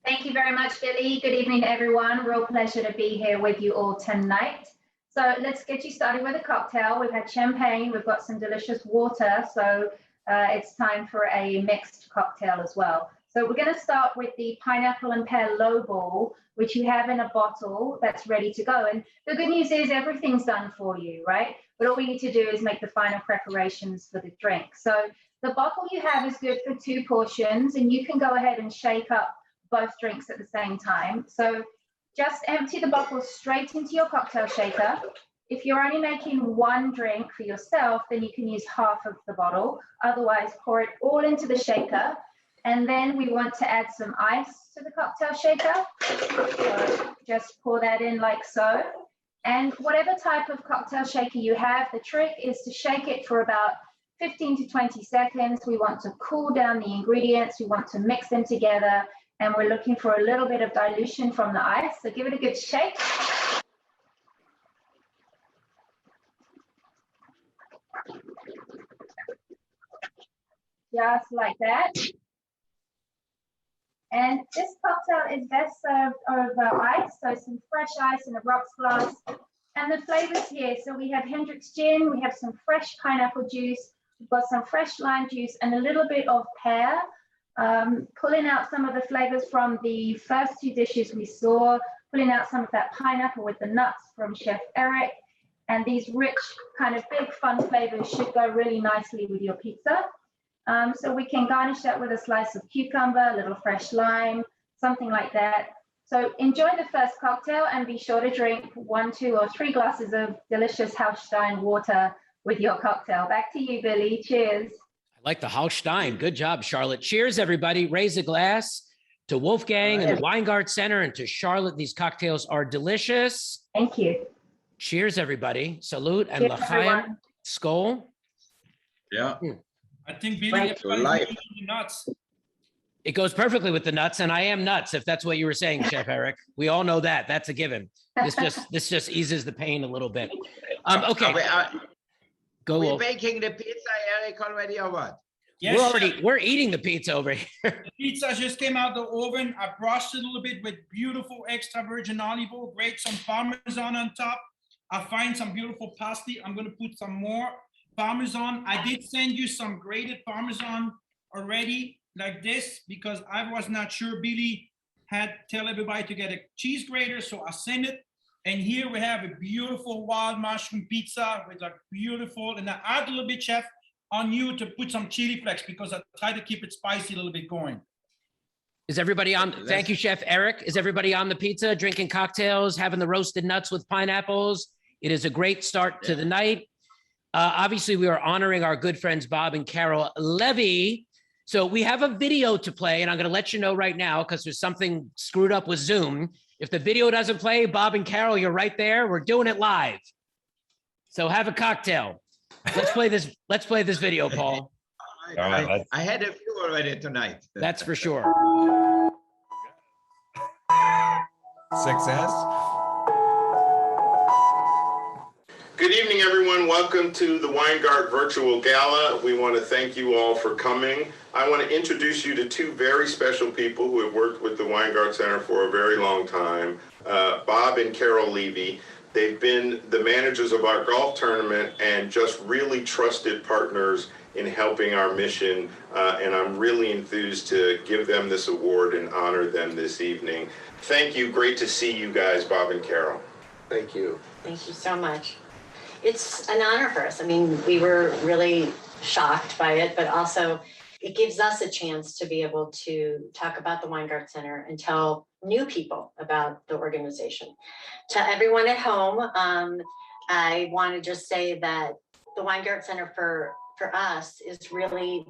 Thank you very much, Billy. Good evening, everyone. Real pleasure to be here with you all tonight. So let's get you started with a cocktail. We've had champagne, we've got some delicious water, so it's time for a mixed cocktail as well. So we're going to start with the pineapple and pear lowball, which you have in a bottle that's ready to go. And the good news is everything's done for you, right? But all we need to do is make the final preparations for the drink. So the bottle you have is good for 2 portions, and you can go ahead and shake up both drinks at the same time. So just empty the bottle straight into your cocktail shaker. If you're only making 1 drink for yourself, then you can use half of the bottle. Otherwise, pour it all into the shaker. And then we want to add some ice to the cocktail shaker. So just pour that in like so. And whatever type of cocktail shaker you have, the trick is to shake it for about 15 to 20 seconds. We want to cool down the ingredients. We want to mix them together. And we're looking for a little bit of dilution from the ice. So give it a good shake. Just like that. And this cocktail is best served over ice, so some fresh ice in a rocks glass. And the flavors here, so we have Hendrick's gin, we have some fresh pineapple juice, we've got some fresh lime juice and a little bit of pear. Pulling out some of the flavors from the first 2 dishes we saw, pulling out some of that pineapple with the nuts from Chef Eric. And these rich, kind of big, fun flavors should go really nicely with your pizza. So we can garnish that with a slice of cucumber, a little fresh lime, something like that. So enjoy the first cocktail and be sure to drink 1, 2, or 3 glasses of delicious Hausstein water with your cocktail. Back to you, Billy. Cheers. I like the Hausstein. Good job, Charlotte. Cheers, everybody. Raise a glass to Wolfgang and the Weingart Center and to Charlotte. These cocktails are delicious. Thank you. Cheers, everybody. Salute and l'chaim. Skol. Yeah. I think Billy, everybody's eating the nuts. It goes perfectly with the nuts, and I am nuts, if that's what you were saying, Chef Eric. We all know that. That's a given. This just eases the pain a little bit. Okay. Go. We're baking the pizza, Eric, already or what? Yes, we're eating the pizza over here. The pizza just came out the oven. I brushed it a little bit with beautiful extra virgin olive oil, grate some Parmesan on top. I find some beautiful pasti. I'm going to put some more Parmesan. I did send you some grated Parmesan already like this because I was not sure Billy had tell everybody to get a cheese grater, so I sent it. And here we have a beautiful wild mushroom pizza with like beautiful, and I add a little bit, Chef, on you to put some chili flakes because I try to keep it spicy a little bit going. Is everybody on? Thank you, Chef Eric. Is everybody on the pizza, drinking cocktails, having the roasted nuts with pineapples? It is a great start to the night. Obviously, we are honoring our good friends, Bob and Carol Levy. So we have a video to play, and I'm going to let you know right now because there's something screwed up with Zoom. If the video doesn't play, Bob and Carol, you're right there. We're doing it live. So have a cocktail. Let's play this. Let's play this video, Paul. I had a few already tonight. That's for sure. Success. Good evening, everyone. Welcome to the Weingart Virtual Gala. We want to thank you all for coming. I want to introduce you to 2 very special people who have worked with the Weingart Center for a very long time, Bob and Carol Levy. They've been the managers of our golf tournament and just really trusted partners in helping our mission. And I'm really enthused to give them this award and honor them this evening. Thank you. Great to see you guys, Bob and Carol. Thank you. Thank you so much. It's an honor for us. I mean, we were really shocked by it, but also it gives us a chance to be able to talk about the Weingart Center and tell new people about the organization. To everyone at home, I want to just say that the Weingart Center for us is really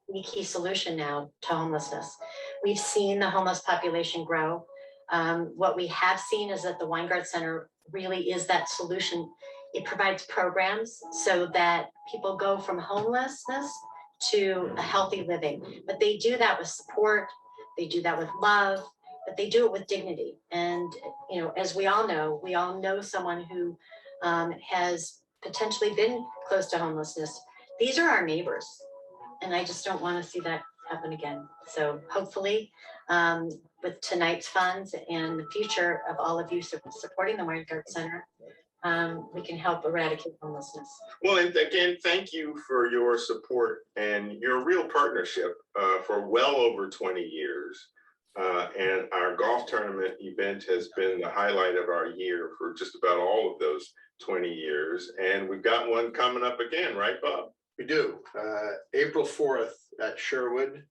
the key solution now to homelessness. We've seen the homeless population grow. What we have seen is that the Weingart Center really is that solution. It provides programs so that people go from homelessness to a healthy living, but they do that with support, they do that with love, but they do it with dignity. And, you know, as we all know someone who has potentially been close to homelessness. These are our neighbors. And I just don't want to see that happen again. So hopefully, with tonight's funds and the future of all of you supporting the Weingart Center, we can help eradicate homelessness. Well, and again, thank you for your support and your real partnership for well over 20 years. And our golf tournament event has been the highlight of our year for just about all of those 20 years. And we've got one coming up again, right, Bob? We do. April 4th at Sherwood.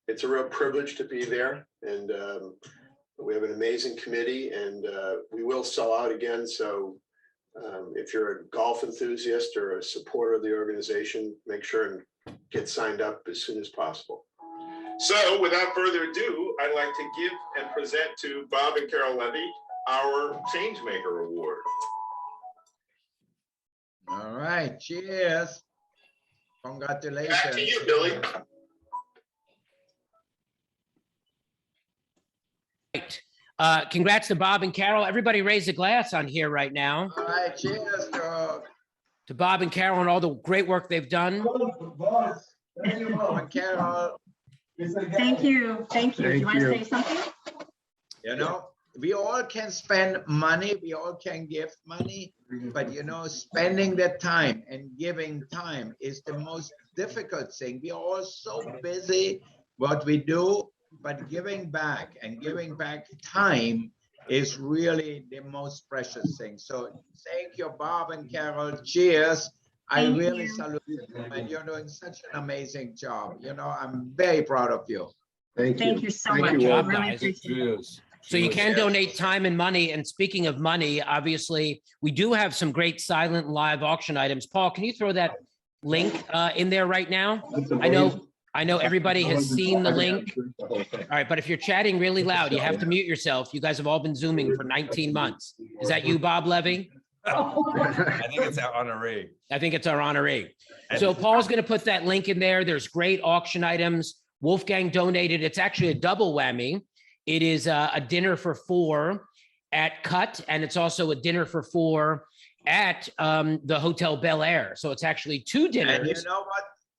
It's a real privilege to be there, and we have an amazing committee, and we will sell out again. So if you're a golf enthusiast or a supporter of the organization, make sure and get signed up as soon as possible. So without further ado, I'd like to give and present to Bob and Carol Levy our Changemaker Award. All right, cheers. Congratulations. Back to you, Billy. Right. Congrats to Bob and Carol. Everybody raise a glass on here right now. All right, cheers, dog. To Bob and Carol and all the great work they've done. Thank you, Bob and Carol. Thank you. Thank you. Do you want to say something? You know, we all can spend money, we all can give money, but you know, spending the time and giving time is the most difficult thing. We are all so busy what we do, but giving back and giving back time is really the most precious thing. So thank you, Bob and Carol. Cheers. I really salute you, and you're doing such an amazing job. You know, I'm very proud of you. Thank you. Thank you so much. Good job, I really guys. appreciate it. So you can donate time and money. And speaking of money, obviously, we do have some great silent live auction items. Paul, can you throw that link in there right now? I know everybody has seen the link. All right, but if you're chatting really loud, you have to mute yourself. You guys have all been Zooming for 19 months. Is that you, Bob Levy? I think it's our honoree. I think it's our honoree. So Paul's going to put that link in there. There's great auction items. Wolfgang donated. It's actually a double whammy. It is a dinner for 4 at Cut, and it's also a dinner for 4 at the Hotel Bel Air. So it's actually 2 dinners. And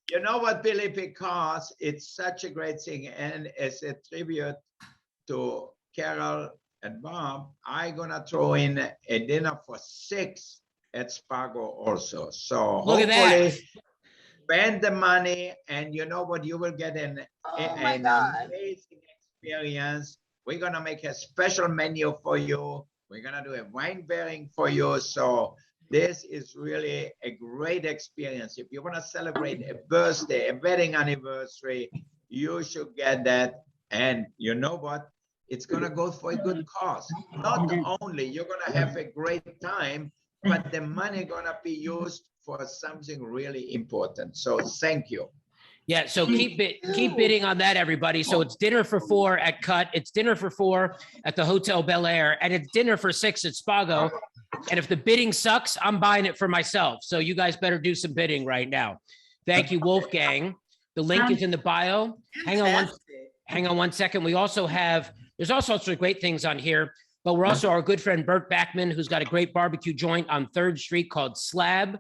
you know what, Billy, because it's such a great thing, and as a tribute to Carol and Bob, I'm gonna throw in a dinner for 6 at Spago also. So Look at that. Spend the money, and you know what, you will get an amazing experience. We're gonna make a special menu for you. We're gonna do a wine pairing for you. So this is really a great experience. If you want to celebrate a birthday, a wedding anniversary, you should get that. And you know what? It's going to go for a good cause. Not only you're going to have a great time, but the money going to be used for something really important. So thank you. Yeah, so keep bidding on that, everybody. So it's dinner for 4 at Cut. It's dinner for 4 at the Hotel Bel Air, and it's dinner for 6 at Spago. And if the bidding sucks, I'm buying it for myself. So you guys better do some bidding right now. Thank you, Wolfgang. The link is in the bio. Hang on one second. We also have, there's all sorts of great things on here, but we're also our good friend Bert Backman, who's got a great barbecue joint on 3rd Street called Slab.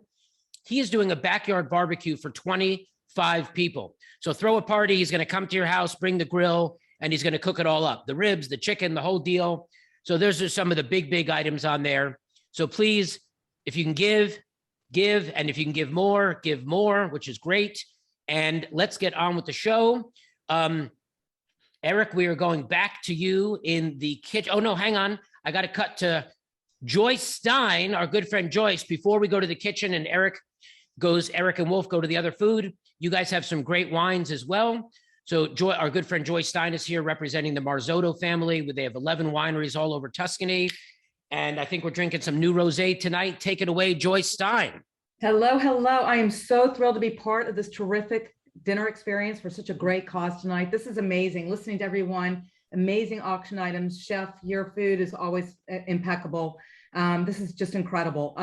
He is doing a backyard barbecue for 25 people. So throw a party. He's going to come to your house, bring the grill, and he's going to cook it all up. The ribs, the chicken, the whole deal. So those are some of the big items on there. So please, if you can give, and if you can give more, which is great. And let's get on with the show. Eric, we are going back to you in the kitchen. Oh no, hang on. I got to cut to Joyce Stein, our good friend Joyce, before we go to the kitchen and Eric and Wolf go to the other food. You guys have some great wines as well. So our good friend Joyce Stein is here representing the Marzotto family. They have 11 wineries all over Tuscany. And I think we're drinking some new rosé tonight. Take it away, Joyce Stein. Hello. I am so thrilled to be part of this terrific dinner experience for such a great cause tonight. This is amazing. Listening to everyone, amazing auction items. Chef, your food is always impeccable. This is just incredible.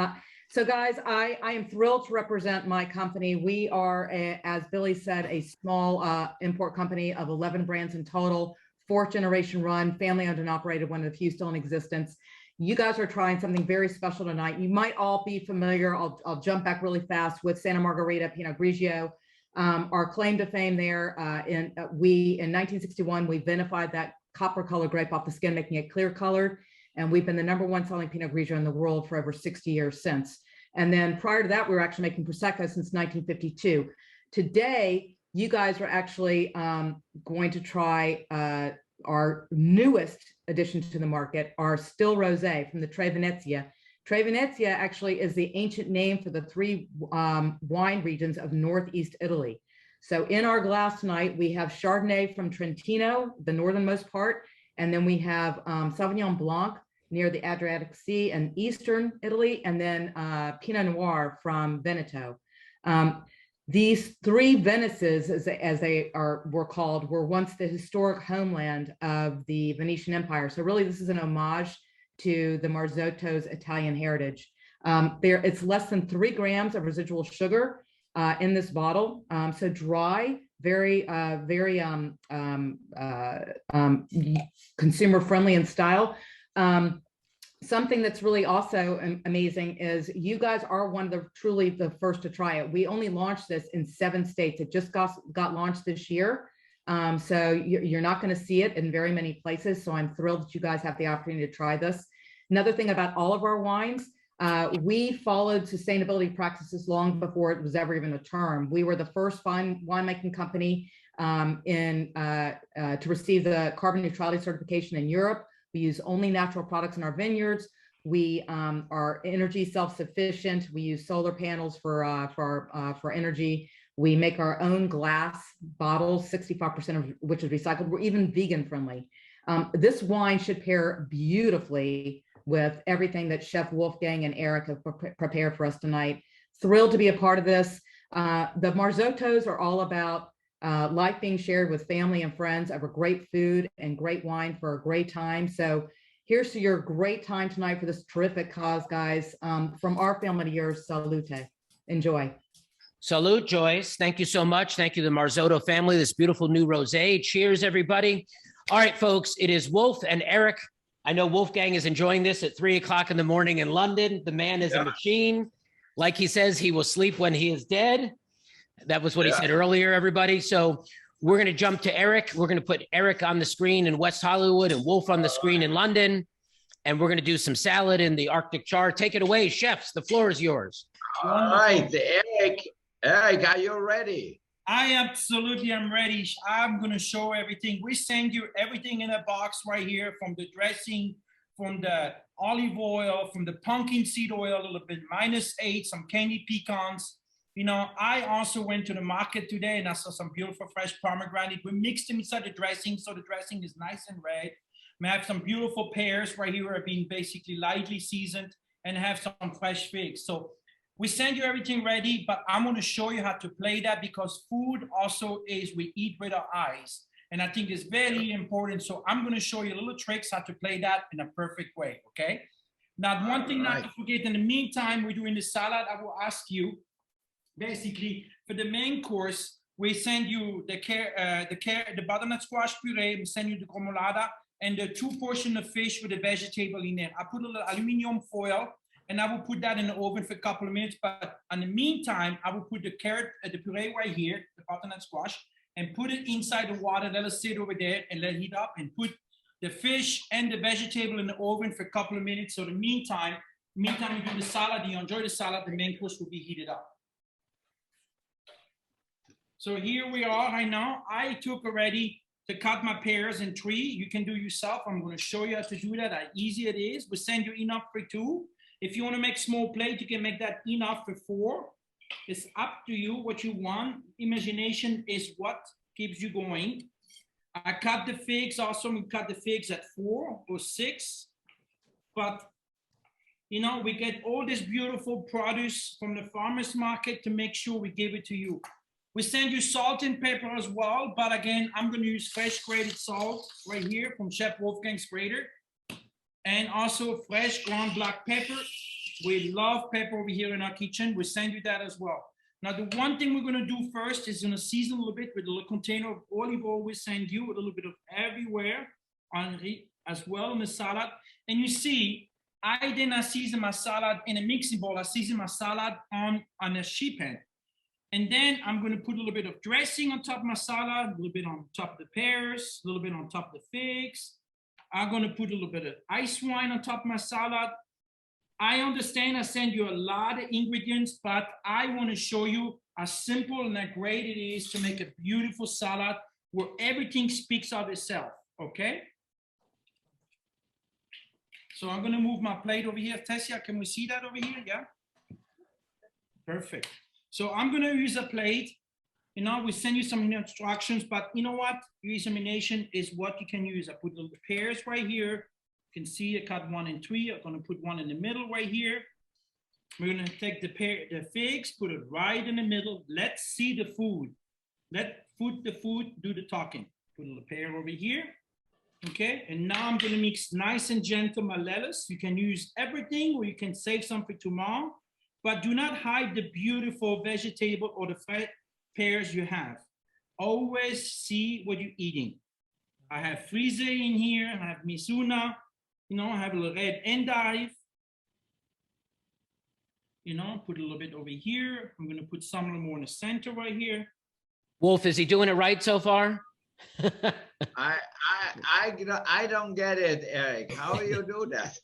So guys, I am thrilled to represent my company. We are, as Billy said, a small import company of 11 brands in total, fourth generation run, family owned and operated, one of the few still in existence. You guys are trying something very special tonight. You might all be familiar, I'll jump back really fast, with Santa Margherita Pinot Grigio. Our claim to fame there, in 1961, we vinified that copper colored grape off the skin, making it clear colored. And we've been the #1 selling Pinot Grigio in the world for over 60 years since. And then prior to that, we were actually making Prosecco since 1952. Today, you guys are actually going to try our newest addition to the market, our still rosé from the Tre Venezia. Tre Venezia actually is the ancient name for the 3 wine regions of Northeast Italy. So in our glass tonight, we have Chardonnay from Trentino, the northernmost part, and then we have Sauvignon Blanc near the Adriatic Sea and Eastern Italy, and then Pinot Noir from Veneto. These 3 Venices, as they were called, were once the historic homeland of the Venetian Empire. So really, this is an homage to the Marzotto's Italian heritage. It's less than 3 grams of residual sugar in this bottle. So dry, very consumer friendly in style. Something that's really also amazing is you guys are one of truly the first to try it. We only launched this in 7 states. It just got launched this year. So you're not going to see it in very many places. So I'm thrilled that you guys have the opportunity to try this. Another thing about all of our wines, we followed sustainability practices long before it was ever even a term. We were the first winemaking company to receive the carbon neutrality certification in Europe. We use only natural products in our vineyards. We are energy self-sufficient. We use solar panels for energy. We make our own glass bottles, 65% of which is recycled. We're even vegan friendly. This wine should pair beautifully with everything that Chef Wolfgang and Eric have prepared for us tonight. Thrilled to be a part of this. The Marzottos are all about life being shared with family and friends over great food and great wine for a great time. So here's to your great time tonight for this terrific cause, guys. From our family to yours, salute. Enjoy. Salute, Joyce. Thank you so much. Thank you to the Marzotto family, this beautiful new rosé. Cheers, everybody. All right, folks, it is Wolf and Eric. I know Wolfgang is enjoying this at 3 o'clock in the morning in London. The man is a machine. Like he says, he will sleep when he is dead. That was what he said earlier, everybody. So we're going to jump to Eric. We're going to put Eric on the screen in West Hollywood and Wolf on the screen in London. And we're going to do some salad in the Arctic char. Take it away, chefs. The floor is yours. All right, Eric, are you ready? I absolutely am ready. I'm going to show everything. We send you everything in a box right here, from the dressing, from the olive oil, from the pumpkin seed oil, a little bit -8, some candied pecans. You know, I also went to the market today and I saw some beautiful fresh pomegranate. We mixed them inside the dressing, so the dressing is nice and red. We have some beautiful pears right here are being basically lightly seasoned, and have some fresh figs. So we send you everything ready, but I'm going to show you how to play that, because food also is we eat with our eyes. And I think it's very important. So I'm going to show you little tricks how to play that in a perfect way, okay? Now, one thing not to forget, in the meantime, we're doing the salad. I will ask you, basically, for the main course, we send you the butternut squash puree, we send you the gromolada, and the 2 portions of fish with the vegetable in there. I put a little aluminum foil, and I will put that in the oven for a couple of minutes. But in the meantime, I will put the the puree right here, the butternut squash, and put it inside the water. Let it sit over there and let it heat up, and put the fish and the vegetable in the oven for a couple of minutes. So in the meantime you do the salad, you enjoy the salad, the main course will be heated up. So here we are right now. I took already to cut my pears in 3. You can do yourself. I'm going to show you how to do that, how easy it is. We send you enough for 2. If you want to make small plate, you can make that enough for 4. It's up to you what you want. Imagination is what keeps you going. I cut the figs also. We cut the figs at 4 or 6. But, you know, we get all this beautiful produce from the farmer's market to make sure we give it to you. We send you salt and pepper as well. But again, I'm going to use fresh grated salt right here from Chef Wolfgang's grater. And also fresh ground black pepper. We love pepper over here in our kitchen. We send you that as well. Now, the one thing we're gonna do first is gonna season a little bit with a little container of olive oil we send you, a little bit of everywhere on it as well in the salad. And you see, I did not season my salad in a mixing bowl. I season my salad on a sheet pan. And then I'm gonna put a little bit of dressing on top of my salad, a little bit on top of the pears, a little bit on top of the figs. I'm gonna put a little bit of ice wine on top of my salad. I understand I send you a lot of ingredients, but I want to show you how simple and how great it is to make a beautiful salad where everything speaks of itself, okay? So I'm going to move my plate over here. Tessia, can we see that over here? Yeah? Perfect. So I'm going to use a plate. You know, we send you some instructions, but you know what? Your examination is what you can use. I put the pears right here. You can see I cut 1 and 3. I'm going to put one in the middle right here. We're going to take the figs, put it right in the middle. Let's see the food. Let the food do the talking. Put a little pear over here. Okay, and now I'm going to mix nice and gentle my lettuce. You can use everything or you can save some for tomorrow, but do not hide the beautiful vegetable or the pears you have. Always see what you're eating. I have frise in here. I have mizuna. You know, I have a little red endive. You know, put a little bit over here. I'm going to put some more in the center right here. Wolf, is he doing it right so far? I don't get it, Eric. How you do that?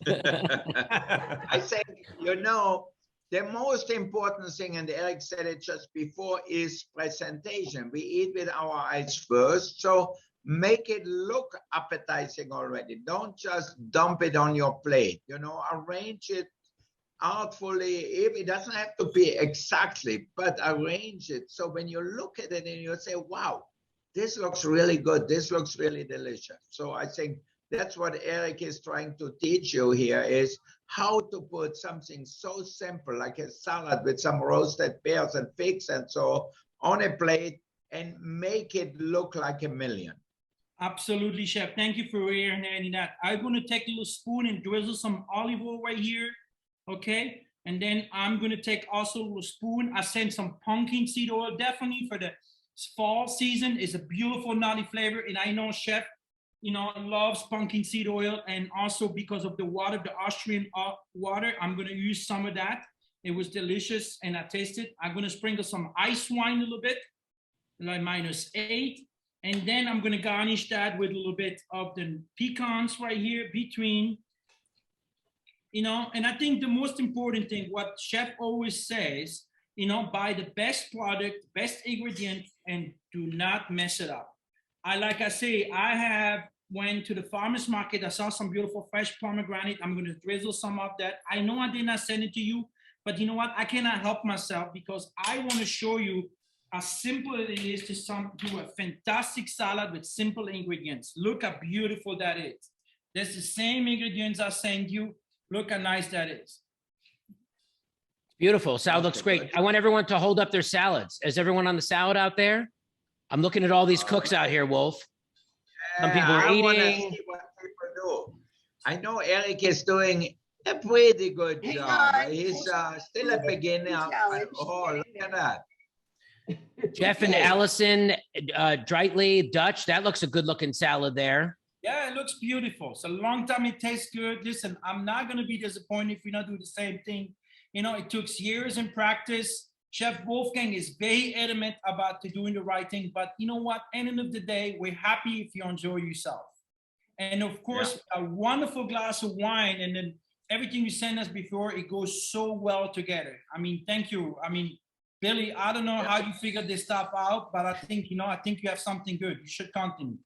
I say, you know, the most important thing, and Eric said it just before, is presentation. We eat with our eyes first, so make it look appetizing already. Don't just dump it on your plate. You know, arrange it artfully. It doesn't have to be exactly, but arrange it so when you look at it and you say, wow, this looks really good. This looks really delicious. So I think that's what Eric is trying to teach you here, is how to put something so simple like a salad with some roasted pears and figs and so on a plate and make it look like a million. Absolutely, Chef. Thank you for adding that. I'm going to take a little spoon and drizzle some olive oil right here. Okay. And then I'm going to take also a little spoon. I send some pumpkin seed oil, definitely for the fall season. It's a beautiful nutty flavor. And I know Chef, you know, loves pumpkin seed oil. And also because of the water, the Austrian water, I'm going to use some of that. It was delicious and I tasted. I'm going to sprinkle some ice wine a little bit, like -8. And then I'm going to garnish that with a little bit of the pecans right here between, you know, and I think the most important thing, what Chef always says, you know, buy the best product, best ingredient, and do not mess it up. Like I say, went to the farmer's market. I saw some beautiful fresh pomegranate. I'm going to drizzle some of that. I know I did not send it to you, but you know what? I cannot help myself because I want to show you how simple it is to do a fantastic salad with simple ingredients. Look how beautiful that is. That's the same ingredients I send you. Look how nice that is. Beautiful. Salad looks great. I want everyone to hold up their salads. Is everyone on the salad out there? I'm looking at all these cooks out here, Wolf. Some people are eating. I want to see what people do. I know Eric is doing a pretty good job. He's still a beginner. Oh, look at that. Jeff and Allison, Dreitley, Dutch, that looks a good looking salad there. Yeah, it looks beautiful. It's a long time. It tastes good. Listen, I'm not going to be disappointed if you not do the same thing. You know, it took years in practice. Chef Wolfgang is very adamant about doing the right thing. But you know what? End of the day, we're happy if you enjoy yourself. And of course, a wonderful glass of wine and then everything you sent us before, it goes so well together. I mean, thank you. I mean, Billy, I don't know how you figured this stuff out, but I think, you know, I think you have something good. You should continue.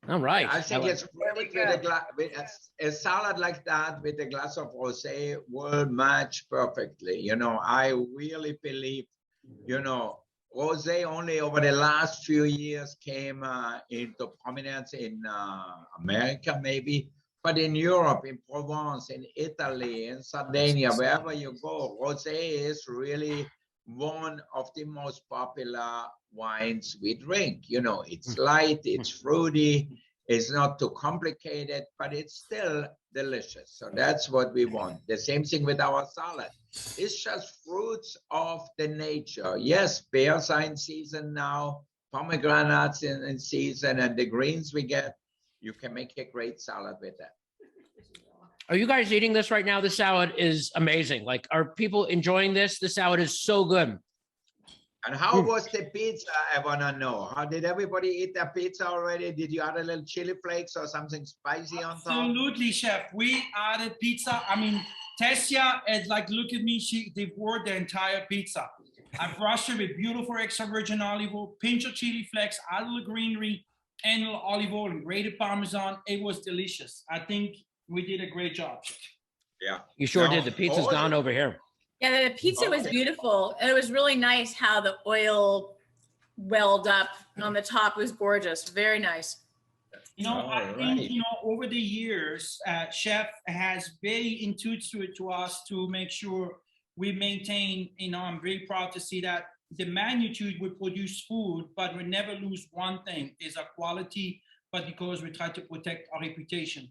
All right. I think it's perfect with a salad like that with a glass of rosé will match perfectly. You know, I really believe, you know, rosé only over the last few years came into prominence in America, maybe, but in Europe, in Provence, in Italy, in Sardinia, wherever you go, rosé is really one of the most popular wines we drink. You know, it's light, it's fruity, It's not too complicated, but it's still delicious. So that's what we want. The same thing with our salad. It's just fruits of the nature. Yes, pears are in season now, pomegranates in season, and the greens we get, you can make a great salad with that. Are you guys eating this right now? The salad is amazing. Like, are people enjoying this? The salad is so good. And how was the pizza? I want to know. How did everybody eat their pizza already? Did you add a little chili flakes or something spicy on top? Absolutely, chef. We added pizza. I mean, Tessia is like, look at me. She devoured the entire pizza. I brushed it with beautiful extra virgin olive oil, pinch of chili flakes, add a little greenery, and a little olive oil and grated Parmesan. It was delicious. I think we did a great job. Yeah. You sure did. The pizza's gone over here. Yeah, the pizza was beautiful. And it was really nice how the oil welled up on the top. It was gorgeous. Very nice. You know, I think, you know, over the years, chef has very intuitive to us to make sure we maintain, you know, I'm very proud to see that the magnitude we produce food, but we never lose one thing, is our quality, but because we try to protect our reputation.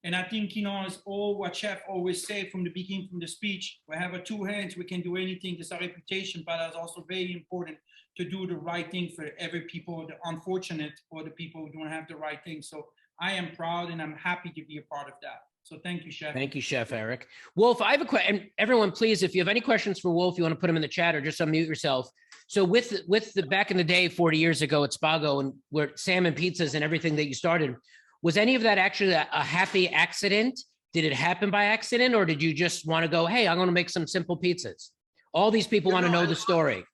And I think, you know, it's all what chef always say from the beginning, from the speech, we have our two hands, we can do anything, it's our reputation, but it's also very important to do the right thing for every people, the unfortunate or the people who don't have the right thing. So I am proud and I'm happy to be a part of that. So thank you, chef. Thank you, Chef Eric. Wolf, I have a question. Everyone, please, if you have any questions for Wolf, you want to put them in the chat or just unmute yourself. So with the back in the day, 40 years ago at Spago, and where salmon pizzas and everything that you started, was any of that actually a happy accident? Did it happen by accident, or did you just want to go, hey, I'm going to make some simple pizzas? All these people want to know the story.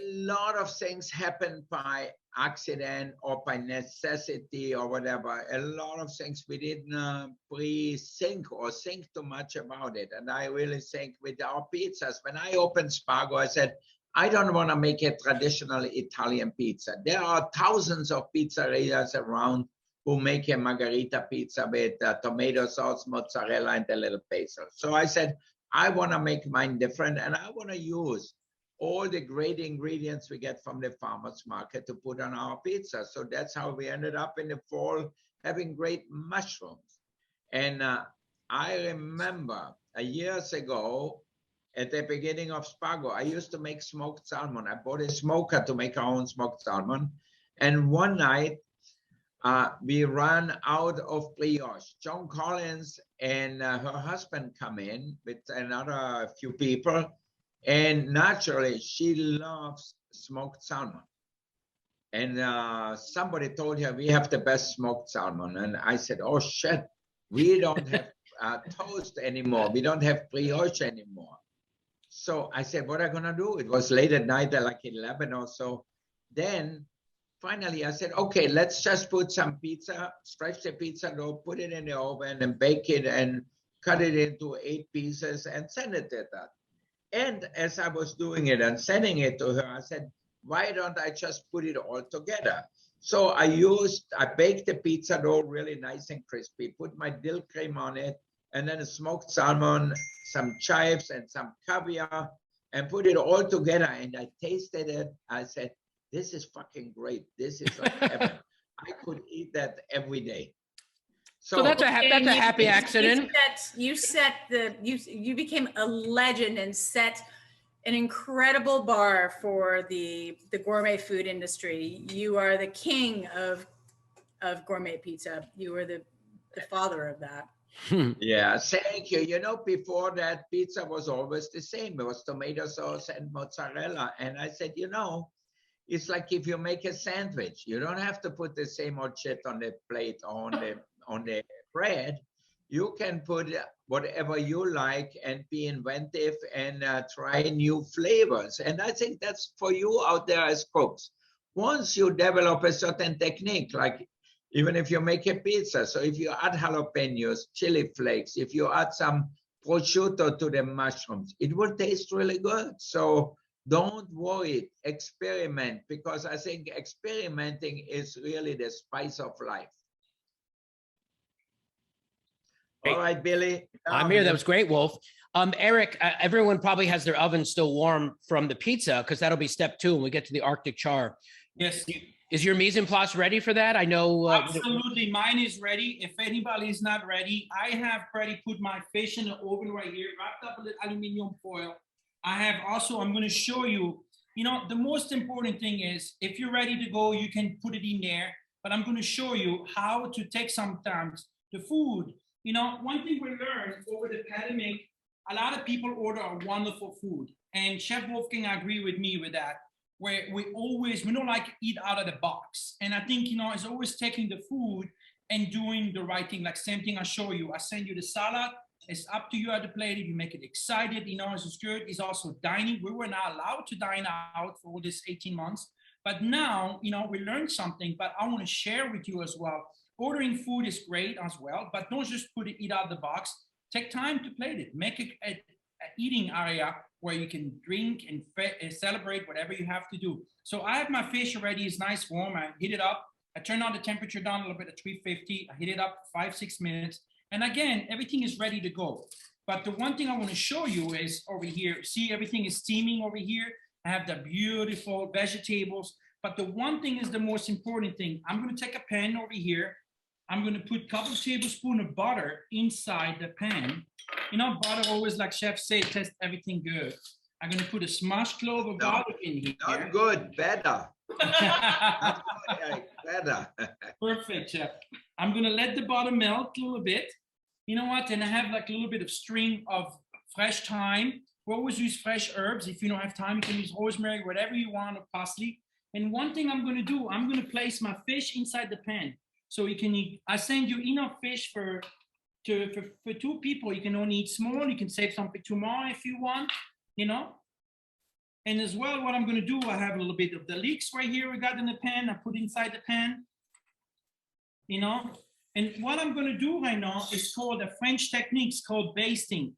A lot of things happen by accident or by necessity or whatever. A lot of things we didn't pre-think or think too much about it. And I really think with our pizzas, when I opened Spago, I said, I don't want to make a traditional Italian pizza. There are thousands of pizzerias around who make a margarita pizza with tomato sauce, mozzarella, and a little basil. So I said, I want to make mine different, and I want to use all the great ingredients we get from the farmer's market to put on our pizza. So that's how we ended up in the fall having great mushrooms. And I remember years ago, at the beginning of Spago, I used to make smoked salmon. I bought a smoker to make our own smoked salmon. And one night, we ran out of brioche. Joan Collins and her husband come in with another few people. And naturally, she loves smoked salmon. And somebody told her, we have the best smoked salmon. And I said, oh, shit, we don't have toast anymore. We don't have brioche anymore. So I said, what am I going to do? It was late at night, like 11 or so. Then finally, I said, okay, let's just put some pizza, stretch the pizza dough, put it in the oven and bake it and cut it into 8 pieces and send it to her. And as I was doing it and sending it to her, I said, why don't I just put it all together? So I baked the pizza dough really nice and crispy, put my dill cream on it, and then a smoked salmon, some chives and some caviar, and put it all together. And I tasted it. I said, this is fucking great. This is like heaven. I could eat that every day. So that's a happy accident. You became a legend and set an incredible bar for the gourmet food industry. You are the king of gourmet pizza. You were the father of that. Yeah, thank you. You know, before that, pizza was always the same. It was tomato sauce and mozzarella. And I said, you know, it's like if you make a sandwich, you don't have to put the same old shit on the plate or on the bread. You can put whatever you like and be inventive and try new flavors. And I think that's for you out there as cooks. Once you develop a certain technique, like even if you make a pizza, so if you add jalapenos, chili flakes, if you add some prosciutto to the mushrooms, it will taste really good. So don't worry, experiment, because I think experimenting is really the spice of life. All right, Billy. I'm here. That was great, Wolf. Eric, everyone probably has their oven still warm from the pizza because that'll be step 2 when we get to the Arctic char. Yes. Is your mise en place ready for that? I know. Absolutely, mine is ready. If anybody is not ready, I have already put my fish in the oven right here, wrapped up with aluminum foil. I have also, I'm going to show you, you know, the most important thing is if you're ready to go, you can put it in there, but I'm going to show you how to take sometimes the food. You know, one thing we learned over the pandemic, a lot of people order a wonderful food, and Chef Wolfgang agree with me with that, where we don't like to eat out of the box. And I think, you know, it's always taking the food and doing the right thing. Like same thing I show you. I send you the salad. It's up to you at the plate. If you make it excited, you know, it's good. It's also dining. We were not allowed to dine out for all this 18 months. But now, you know, we learned something, but I want to share with you as well. Ordering food is great as well, but don't just eat out of the box. Take time to plate it. Make it an eating area where you can drink and celebrate whatever you have to do. So I have my fish already. It's nice warm. I heat it up. I turn on the temperature down a little bit at 350. I heat it up for 5-6 minutes. And again, everything is ready to go. But the one thing I want to show you is over here. See, everything is steaming over here. I have the beautiful vegetables. But the one thing is the most important thing. I'm going to take a pan over here. I'm going to put a couple of tablespoons of butter inside the pan. You know, butter always, like chefs say, test everything good. I'm going to put a smashed clove of garlic in here. Not good, better. Not good, Eric, better. Perfect, chef. I'm going to let the butter melt a little bit. You know what? And I have like a little bit of string of fresh thyme. We always use fresh herbs. If you don't have time, you can use rosemary, whatever you want, or parsley. And one thing I'm going to do, I'm going to place my fish inside the pan. So you can eat. I send you enough fish for 2 people. You can only eat small. You can save some for tomorrow if you want, you know. And as well, what I'm going to do, I have a little bit of the leeks right here we got in the pan. I put inside the pan, you know. And what I'm going to do right now is called a French technique called basting.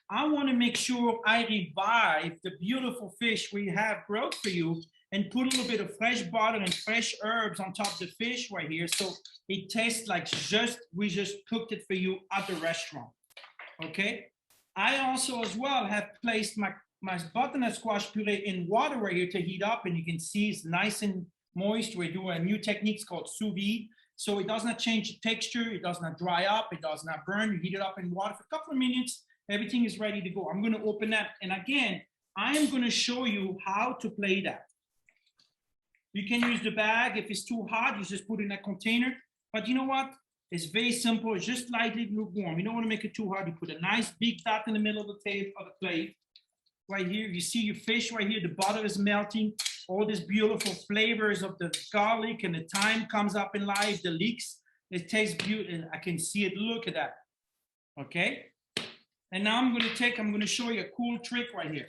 I want to make sure I revive the beautiful fish we have grilled for you and put a little bit of fresh butter and fresh herbs on top of the fish right here. So it tastes like we just cooked it for you at the restaurant, okay? I also as well have placed my butternut squash puree in water right here to heat up, and you can see it's nice and moist. We're doing a new technique called sous vide. So it does not change the texture, it does not dry up, it does not burn. You heat it up in water for a couple of minutes, everything is ready to go. I'm gonna open that, and again, I am gonna show you how to play that. You can use the bag. If it's too hot, you just put it in a container. But you know what? It's very simple. It's just lightly lukewarm. You don't want to make it too hard. You put a nice big dot in the middle of the plate. Right here, you see your fish right here. The butter is melting. All these beautiful flavors of the garlic and the thyme comes up in life. The leeks, it tastes beautiful. I can see it. Look at that. Okay. And now I'm going to show you a cool trick right here.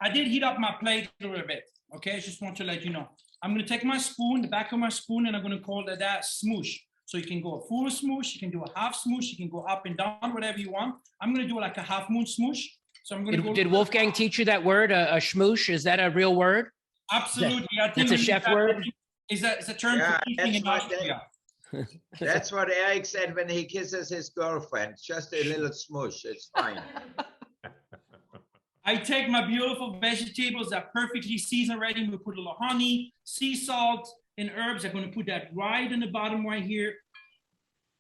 I did heat up my plate a little bit. Okay. I just want to let you know. I'm going to take my spoon, the back of my spoon, and I'm going to call that smoosh. So you can go a full smoosh, you can do a half smoosh, you can go up and down, whatever you want. I'm going to do like a half moon smoosh. So I'm going to go. Did Wolfgang teach you that word, a schmoosh? Is that a real word? Absolutely. That's a chef word? It's a term for eating in Austria. That's what Eric said when he kisses his girlfriend. Just a little smoosh. It's fine. I take my beautiful vegetables that are perfectly seasoned already. We put a little honey, sea salt, and herbs. I'm going to put that right in the bottom right here,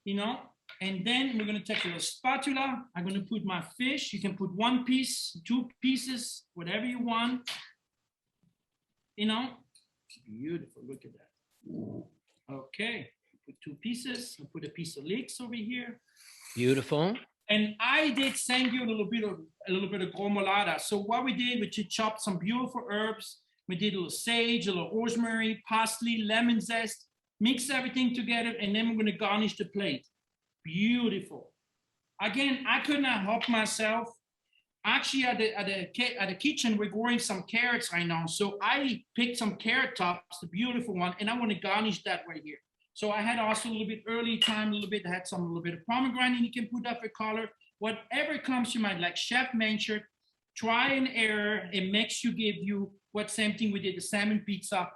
you know. And then we're going to take a little spatula. I'm going to put my fish. You can put 1 piece, 2 pieces, whatever you want, you know. Beautiful. Look at that. Okay. Put 2 pieces. I'll put a piece of leeks over here. Beautiful. And I did send you a little bit of gromolada. So what we did, we chopped some beautiful herbs. We did a little sage, a little rosemary, parsley, lemon zest, mix everything together, and then we're going to garnish the plate. Beautiful. Again, I could not help myself. Actually, at the kitchen, we're growing some carrots right now. So I picked some carrot tops, the beautiful one, and I want to garnish that right here. So I had also a little bit early time, a little bit, I had a little bit of pomegranate, you can put that for color. Whatever comes to mind, like Chef mentioned, try and error, it makes you give you what same thing we did, the salmon pizza.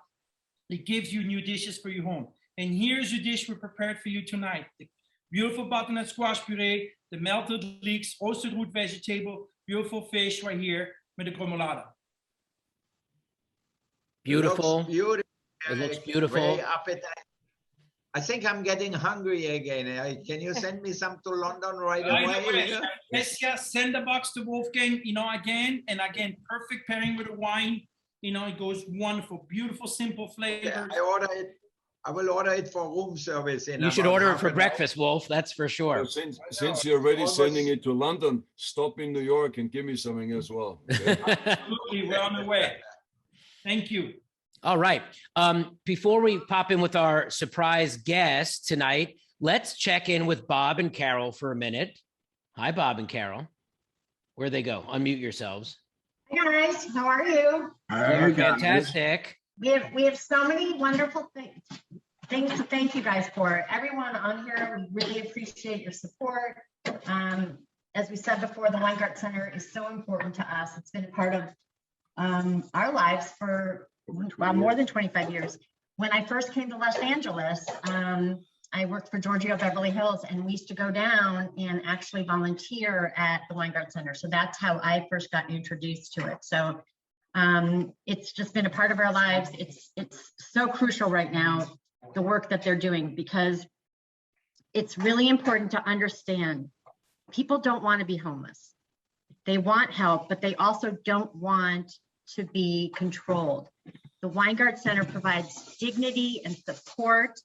It gives you new dishes for your home. And here's your dish we prepared for you tonight. The beautiful butternut squash puree, the melted leeks, roasted root vegetable, beautiful fish right here with the gromolada. Beautiful. Beautiful, It looks Very beautiful. appetizing. I think I'm getting hungry again. Can you send me some to London right Right away? away. here? Yes, yes. Send the box to Wolfgang, again and again. Perfect pairing with the wine. It goes wonderful. Beautiful, simple flavors. I will order it for room service. You should order it for breakfast, Wolf. That's for sure. Since you're already sending it to London, stop in New York and give me something as well. Okay? Absolutely, we're on the way. Thank you. All right. Before we pop in with our surprise guest tonight, let's check in with Bob and Carol for a minute. Hi, Bob and Carol. Where'd they go? Unmute yourselves. Hi guys, how are you? You're fantastic. We have so many wonderful things to thank you guys for. Everyone on here, we really appreciate your support. As we said before, the Weingart Center is so important to us. It's been a part of our lives for more than 25 years. When I first came to Los Angeles, I worked for Giorgio Beverly Hills, and we used to go down and actually volunteer at the Weingart Center. So that's how I first got introduced to it. So it's just been a part of our lives. It's so crucial right now, the work that they're doing, because it's really important to understand people don't want to be homeless. They want help, but they also don't want to be controlled. The Weingart Center provides dignity and support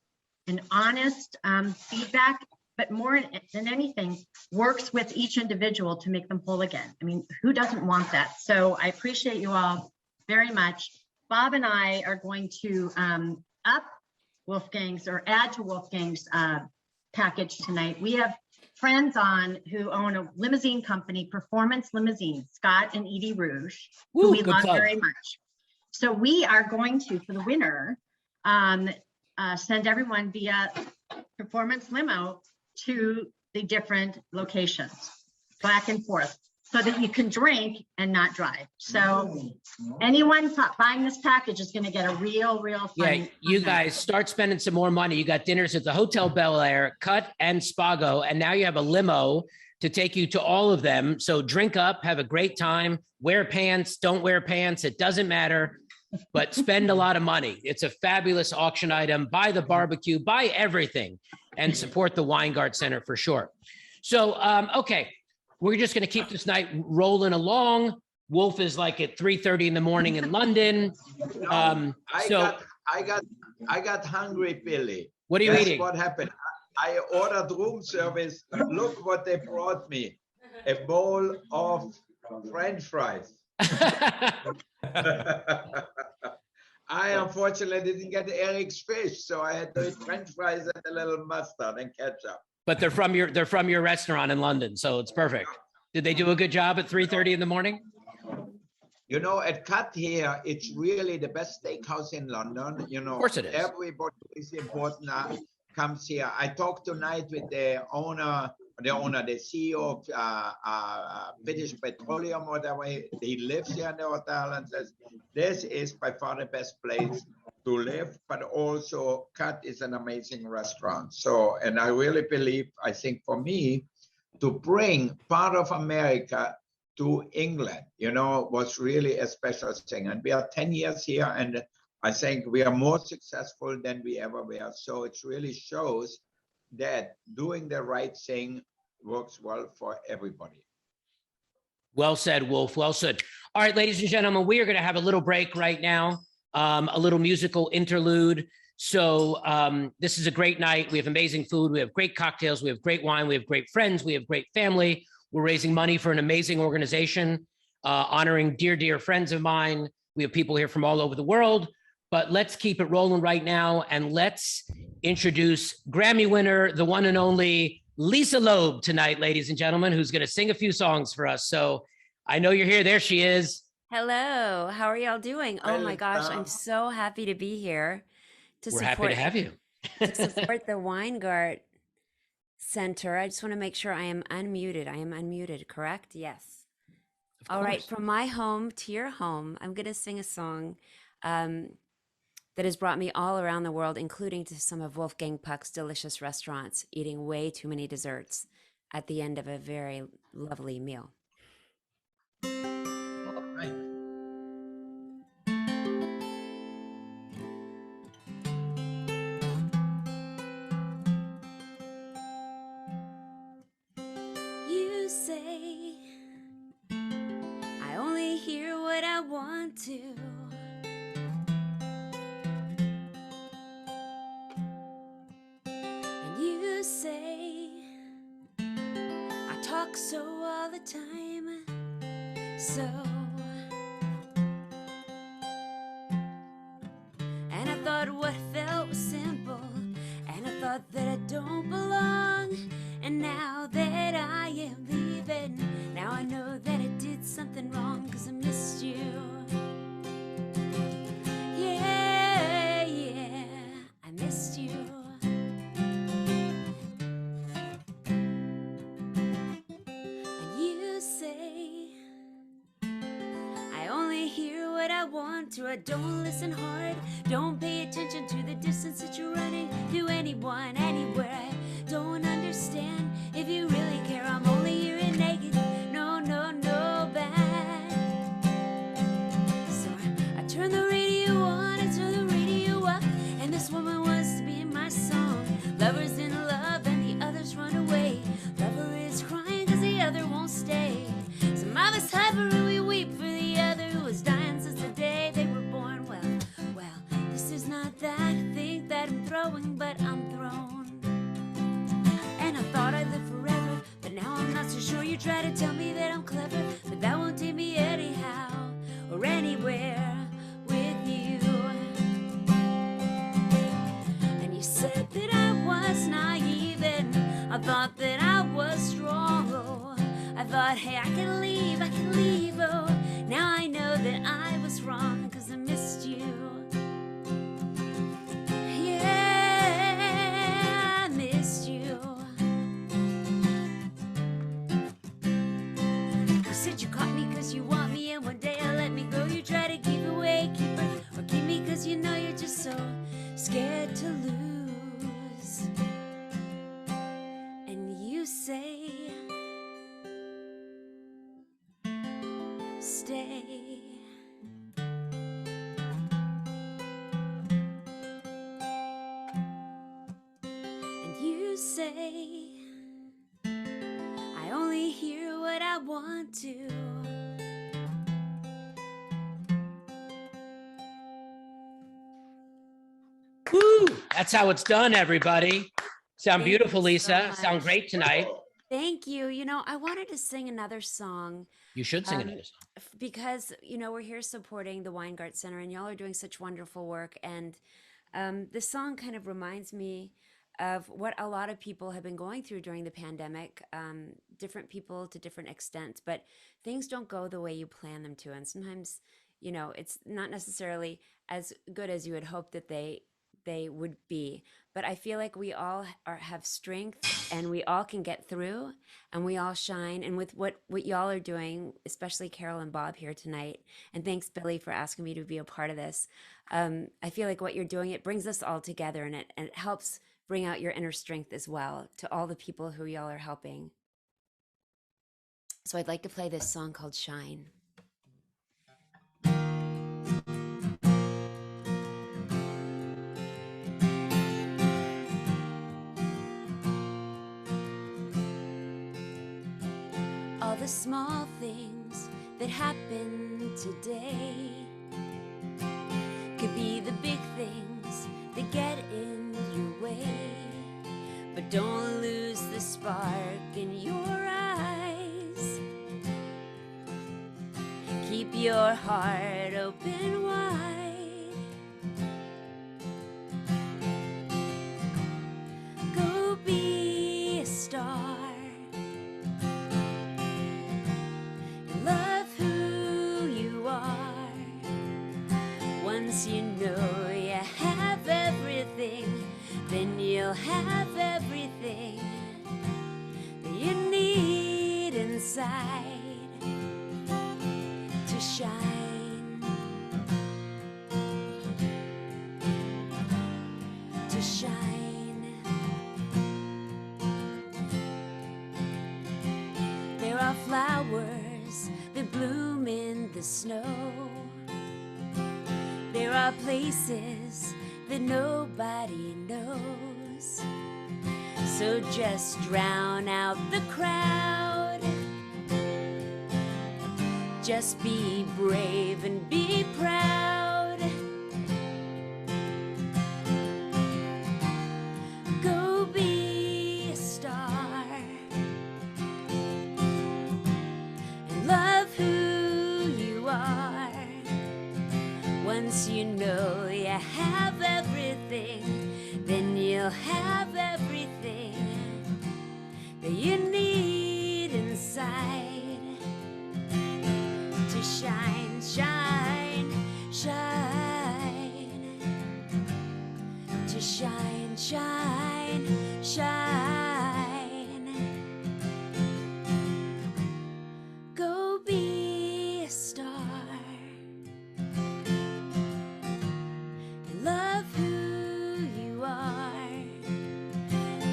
and honest feedback, but more than anything, works with each individual to make them whole again. I mean, who doesn't want that? So I appreciate you all very much. Bob and I are going to up Wolfgang's or add to Wolfgang's package tonight. We have friends on who own a limousine company, Performance Limousine, Scott and Edie Rouge, who we love very much. So we are going to, for the winner, send everyone via Performance Limo to the different locations, back and forth, so that you can drink and not drive. So anyone buying this package is going to get a real fun. Yeah, you guys start spending some more money. You got dinners at the Hotel Bel Air, Cut and Spago, and now you have a limo to take you to all of them. So drink up, have a great time, wear pants, don't wear pants, it doesn't matter, but spend a lot of money. It's a fabulous auction item. Buy the barbecue, buy everything, and support the Weingart Center for sure. So, okay, we're just going to keep this night rolling along. Wolf is like at 3:30 in the morning in London. I got hungry, Billy. What are you eating? What happened? I ordered room service. Look what they brought me. A bowl of French fries. I unfortunately didn't get Eric's fish, so I had to eat French fries and a little mustard and ketchup. But they're from your restaurant in London, so it's perfect. Did they do a good job at 3:30 in the morning? You know, at Cut here, it's really the best steakhouse in London. You know, of course it is. Everybody is important. Comes here. I talked tonight with the CEO of British Petroleum, whatever. He lives here in the hotel and says, this is by far the best place to live, but also Cut is an amazing restaurant. So, and I really believe, I think for me, to bring part of America to England, was really a special thing. And we are 10 years here, and I think we are more successful than we ever were. So it really shows that doing the right thing works well for everybody. Well said, Wolf. Well said. All right, ladies and gentlemen, we are going to have a little break right now, a little musical interlude. So this is a great night. We have amazing food. We have great cocktails. We have great wine. We have great friends. We have great family. We're raising money for an amazing organization, honoring dear, dear friends of mine. We have people here from all over the world. But let's keep it rolling right now, and let's introduce Grammy winner, the one and only Lisa Loeb tonight, ladies and gentlemen, who's going to sing a few songs for us. So I know you're here. There she is. Hello. How are y'all doing? Oh my gosh, I'm so happy to be here. We're happy to have you. To support the Weingart Center. I just want to make sure I am unmuted. I am unmuted, correct? Yes. All right. From my home to your home, I'm going to sing a song that has brought me all around the world, including to some of Wolfgang Puck's delicious restaurants, eating way too many desserts at the end of a very lovely meal. All right. want to. And you say I talk so all the time, so. And I thought what felt was simple, and I thought that I don't belong. And now that I am leaving, now I know that I did something wrong, 'cause I missed you. Yeah, yeah, I missed you. And you say I only hear what I want to. I don't listen hard, don't pay attention to the distance that you're running to anyone, anywhere. I don't understand if you really care. I'm only hearing negative, no, no, no bad. So I turn the radio on, I turn the radio up, and this woman wants to be in my song. Lovers in love and the others run away. Lover is crying 'cause the other won't stay. Some of us hyper and we weep for the other who was dying since the day they were born. Well, this is not that thing that I'm throwing, but I'm thrown. And I thought I'd live forever, but now I'm not so sure. You try to tell me that I'm clever, but that won't take me anyhow or anywhere with you. And you said that I was naive, and I thought that I was strong. Oh, I thought, hey, I can leave, oh. Now I know that I was wrong, 'cause I missed you. Yeah, I missed you. You said you caught me 'cause you want me, and one day I'll let me go. You try to keep away, keeper, or keep me 'cause you know you're just so scared to lose. And you say stay. And you say I only hear what I want to. Woo! That's how it's done, everybody. Sound Thank beautiful, you so Lisa. Sound much. great tonight. Thank you. You know, I wanted to sing another song. You should sing another song. Because, you know, we're here supporting the Weingart Center, and y'all are doing such wonderful work. And this song kind of reminds me of what a lot of people have been going through during the pandemic, different people to different extents, but things don't go the way you plan them to. And sometimes, you know, it's not necessarily as good as you would hope that they would be. But I feel like we all have strength, and we all can get through, and we all shine. And with what y'all are doing, especially Carol and Bob here tonight, and thanks Billy for asking me to be a part of this. I feel like what you're doing, it brings us all together, and it helps bring out your inner strength as well to all the people who y'all are helping. So I'd like to play this song called Shine. All the small things that happen today could be the big things that get in your way. But don't lose the spark in your eyes. Keep your heart open wide. Go be a star. Love who you are. Once you know you have everything, then you'll have everything that you need inside to shine. To shine. There are flowers that bloom in the snow. There are places that nobody knows. So just drown out the crowd. Just be brave and be proud. Go be a star and love who you are. Once you know you have everything, then you'll have everything that you need inside to shine, shine, shine, to shine, shine, shine. Go be a star and love who you are.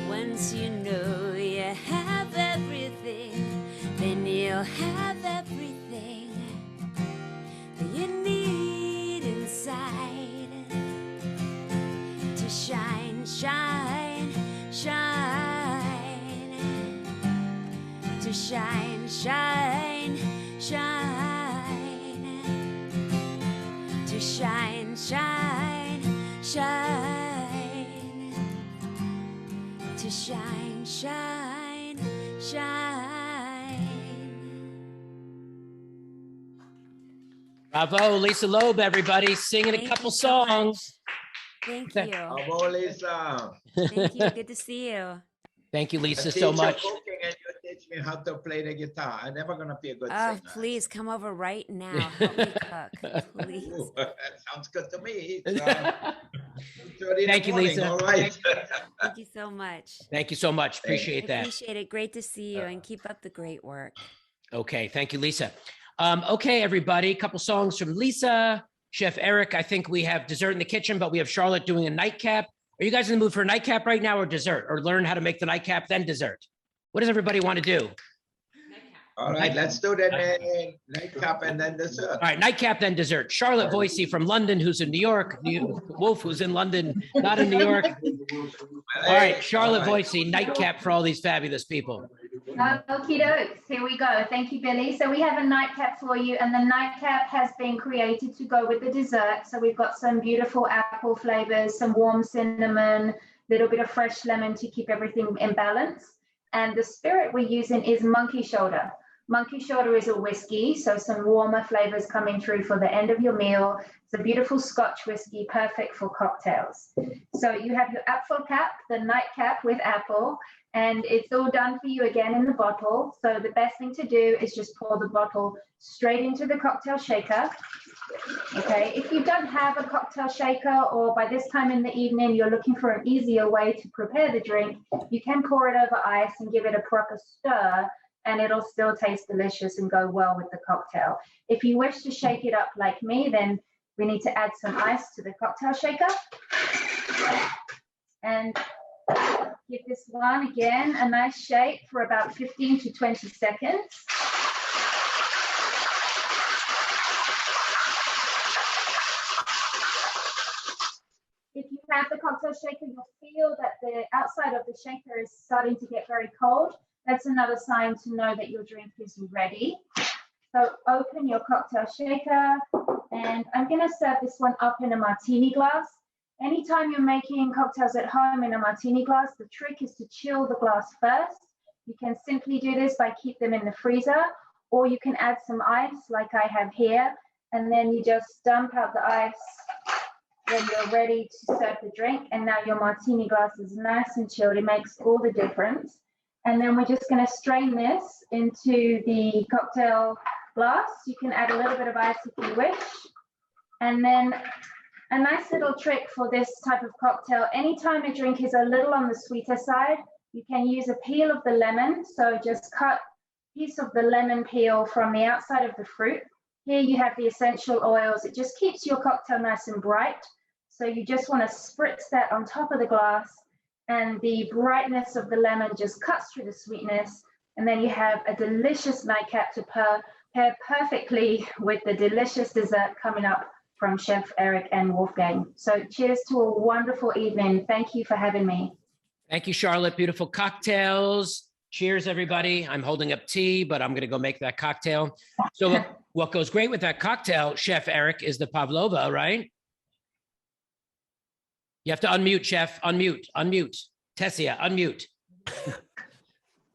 Once you know you have everything, then you'll have everything that you need inside to shine, shine, shine, to shine, shine, shine, to shine, shine, shine, to shine, shine, shine. Bravo, Lisa Loeb, everybody, singing Thank a couple you so much. songs. Thank you. Bravo, Lisa. Thank you. Good to see you. Thank you, I Lisa, teach so you much. cooking and you teach me how to play the guitar. I'm never gonna be a good Oh, singer. please come over right now. Help me cook, please. Ooh, that sounds good to me. It's, 2:30 in Thank the you, morning. Lisa. All right. Thank you so much. Thank you so much. I Appreciate that. appreciate it. Great to see you and keep up the great work. Okay, thank you, Lisa. Okay, everybody, a couple songs from Lisa, Chef Eric. I think we have dessert in the kitchen, but we have Charlotte doing a nightcap. Are you guys in the mood for a nightcap right now or dessert, or learn how to make the nightcap, then dessert? What does everybody want to do? All right, let's do the nightcap and then dessert. All right, nightcap, then dessert. Charlotte Voicey from London, who's in New York. Wolf, who's in London, not in New York. All right, Charlotte Voicey, nightcap for all these fabulous people. Okie dokes, here we go. Thank you, Billy. So we have a nightcap for you, and the nightcap has been created to go with the dessert. So we've got some beautiful apple flavors, some warm cinnamon, little bit of fresh lemon to keep everything in balance. And the spirit we're using is monkey shoulder. Monkey shoulder is a whiskey, so some warmer flavors coming through for the end of your meal. It's a beautiful Scotch whiskey, perfect for cocktails. So you have your apple cap, the nightcap with apple, and it's all done for you again in the bottle. So the best thing to do is just pour the bottle straight into the cocktail shaker. Okay, if you don't have a cocktail shaker, or by this time in the evening you're looking for an easier way to prepare the drink, you can pour it over ice and give it a proper stir, and it'll still taste delicious and go well with the cocktail. If you wish to shake it up like me, then we need to add some ice to the cocktail shaker. And give this one again a nice shake for about 15 to 20 seconds. If you have the cocktail shaker, you'll feel that the outside of the shaker is starting to get very cold. That's another sign to know that your drink is ready. So open your cocktail shaker, and I'm going to serve this one up in a martini glass. Anytime you're making cocktails at home in a martini glass, the trick is to chill the glass first. You can simply do this by keep them in the freezer, or you can add some ice like I have here, and then you just dump out the ice when you're ready to serve the drink. And now your martini glass is nice and chilled. It makes all the difference. And then we're just going to strain this into the cocktail glass. You can add a little bit of ice if you wish. And then a nice little trick for this type of cocktail, anytime a drink is a little on the sweeter side, you can use a peel of the lemon. So just cut a piece of the lemon peel from the outside of the fruit. Here you have the essential oils. It just keeps your cocktail nice and bright. So you just want to spritz that on top of the glass, and the brightness of the lemon just cuts through the sweetness. And then you have a delicious nightcap to pair perfectly with the delicious dessert coming up from Chef Eric and Wolfgang. So cheers to a wonderful evening. Thank you for having me. Thank you, Charlotte. Beautiful cocktails. Cheers, everybody. I'm holding up tea, but I'm going to go make that cocktail. So what goes great with that cocktail, Chef Eric, is the pavlova, right? You have to unmute, Chef. Unmute. Tessia, unmute.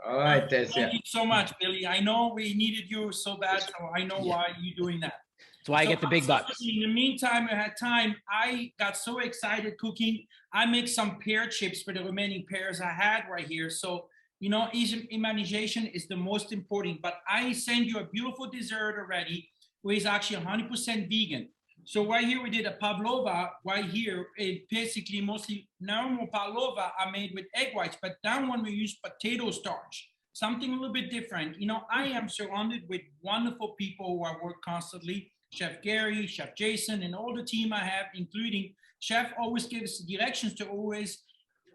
All right, Thank Tessia. you so much, Billy. I know we needed you so bad, so I know why you're doing that. That's why I get the big bucks. In the meantime, I had time. I got so excited cooking. I make some pear chips for the remaining pears I had right here. So, you know, imagination is the most important. But I send you a beautiful dessert already, which is actually 100% vegan. So right here we did a pavlova. Right here, it basically mostly normal pavlova are made with egg whites, but that one we use potato starch, something a little bit different. You know, I am surrounded with wonderful people who I work constantly. Chef Gary, Chef Jason, and all the team I have, including Chef always gives directions to always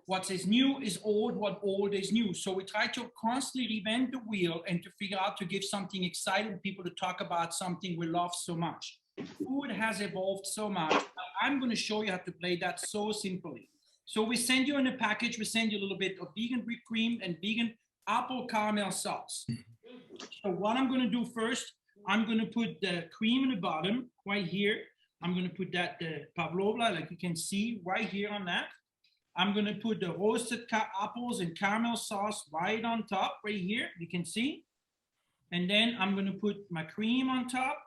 what is new is old, what old is new. So we try to constantly reinvent the wheel and to figure out to give something exciting people to talk about something we love so much. Food has evolved so much. I'm going to show you how to play that so simply. So we send you in a package, we send you a little bit of vegan whipped cream and vegan apple caramel sauce. So what I'm going to do first, I'm going to put the cream in the bottom right here. I'm going to put that the pavlova, like you can see right here on that. I'm going to put the roasted apples and caramel sauce right on top right here. You can see. And then I'm going to put my cream on top.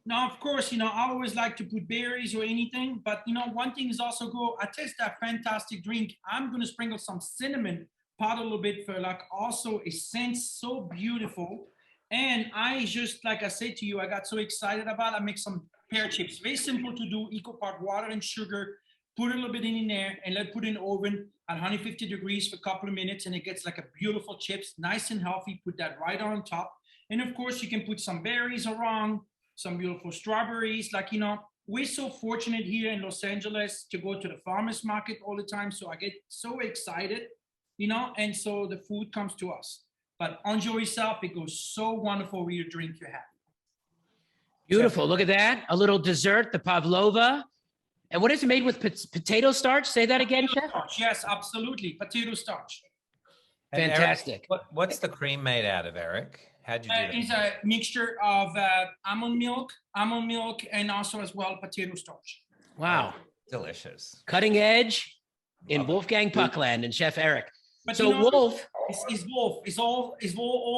Now, of course, you know, I always like to put berries or anything, but you know, one thing is also go, I taste that fantastic drink. I'm going to sprinkle some cinnamon powder a little bit for like also a scent so beautiful. And I just, like I said to you, I got so excited about, I make some pear chips, very simple to do, equal part water and sugar, put a little bit in there and let put in the oven at 150 degrees for a couple of minutes. And it gets like a beautiful chips, nice and healthy. Put that right on top. And of course you can put some berries around, some beautiful strawberries. Like, you know, we're so fortunate here in Los Angeles to go to the farmer's market all the time. So I get so excited, you know, and so the food comes to us. But enjoy yourself. It goes so wonderful with your drink you have. Beautiful. Look at that. A little dessert, the pavlova. And what is it made with? Potato starch? Say that again, Chef. Yes, absolutely. Potato starch. And Fantastic. Eric, what's the cream made out of, Eric? How'd you do that? It's a mixture of almond milk, and also as well potato starch. Wow. Delicious. Cutting edge in Wolfgang Puckland and Chef Eric. But so you know, Wolf. It's Wolf. It's all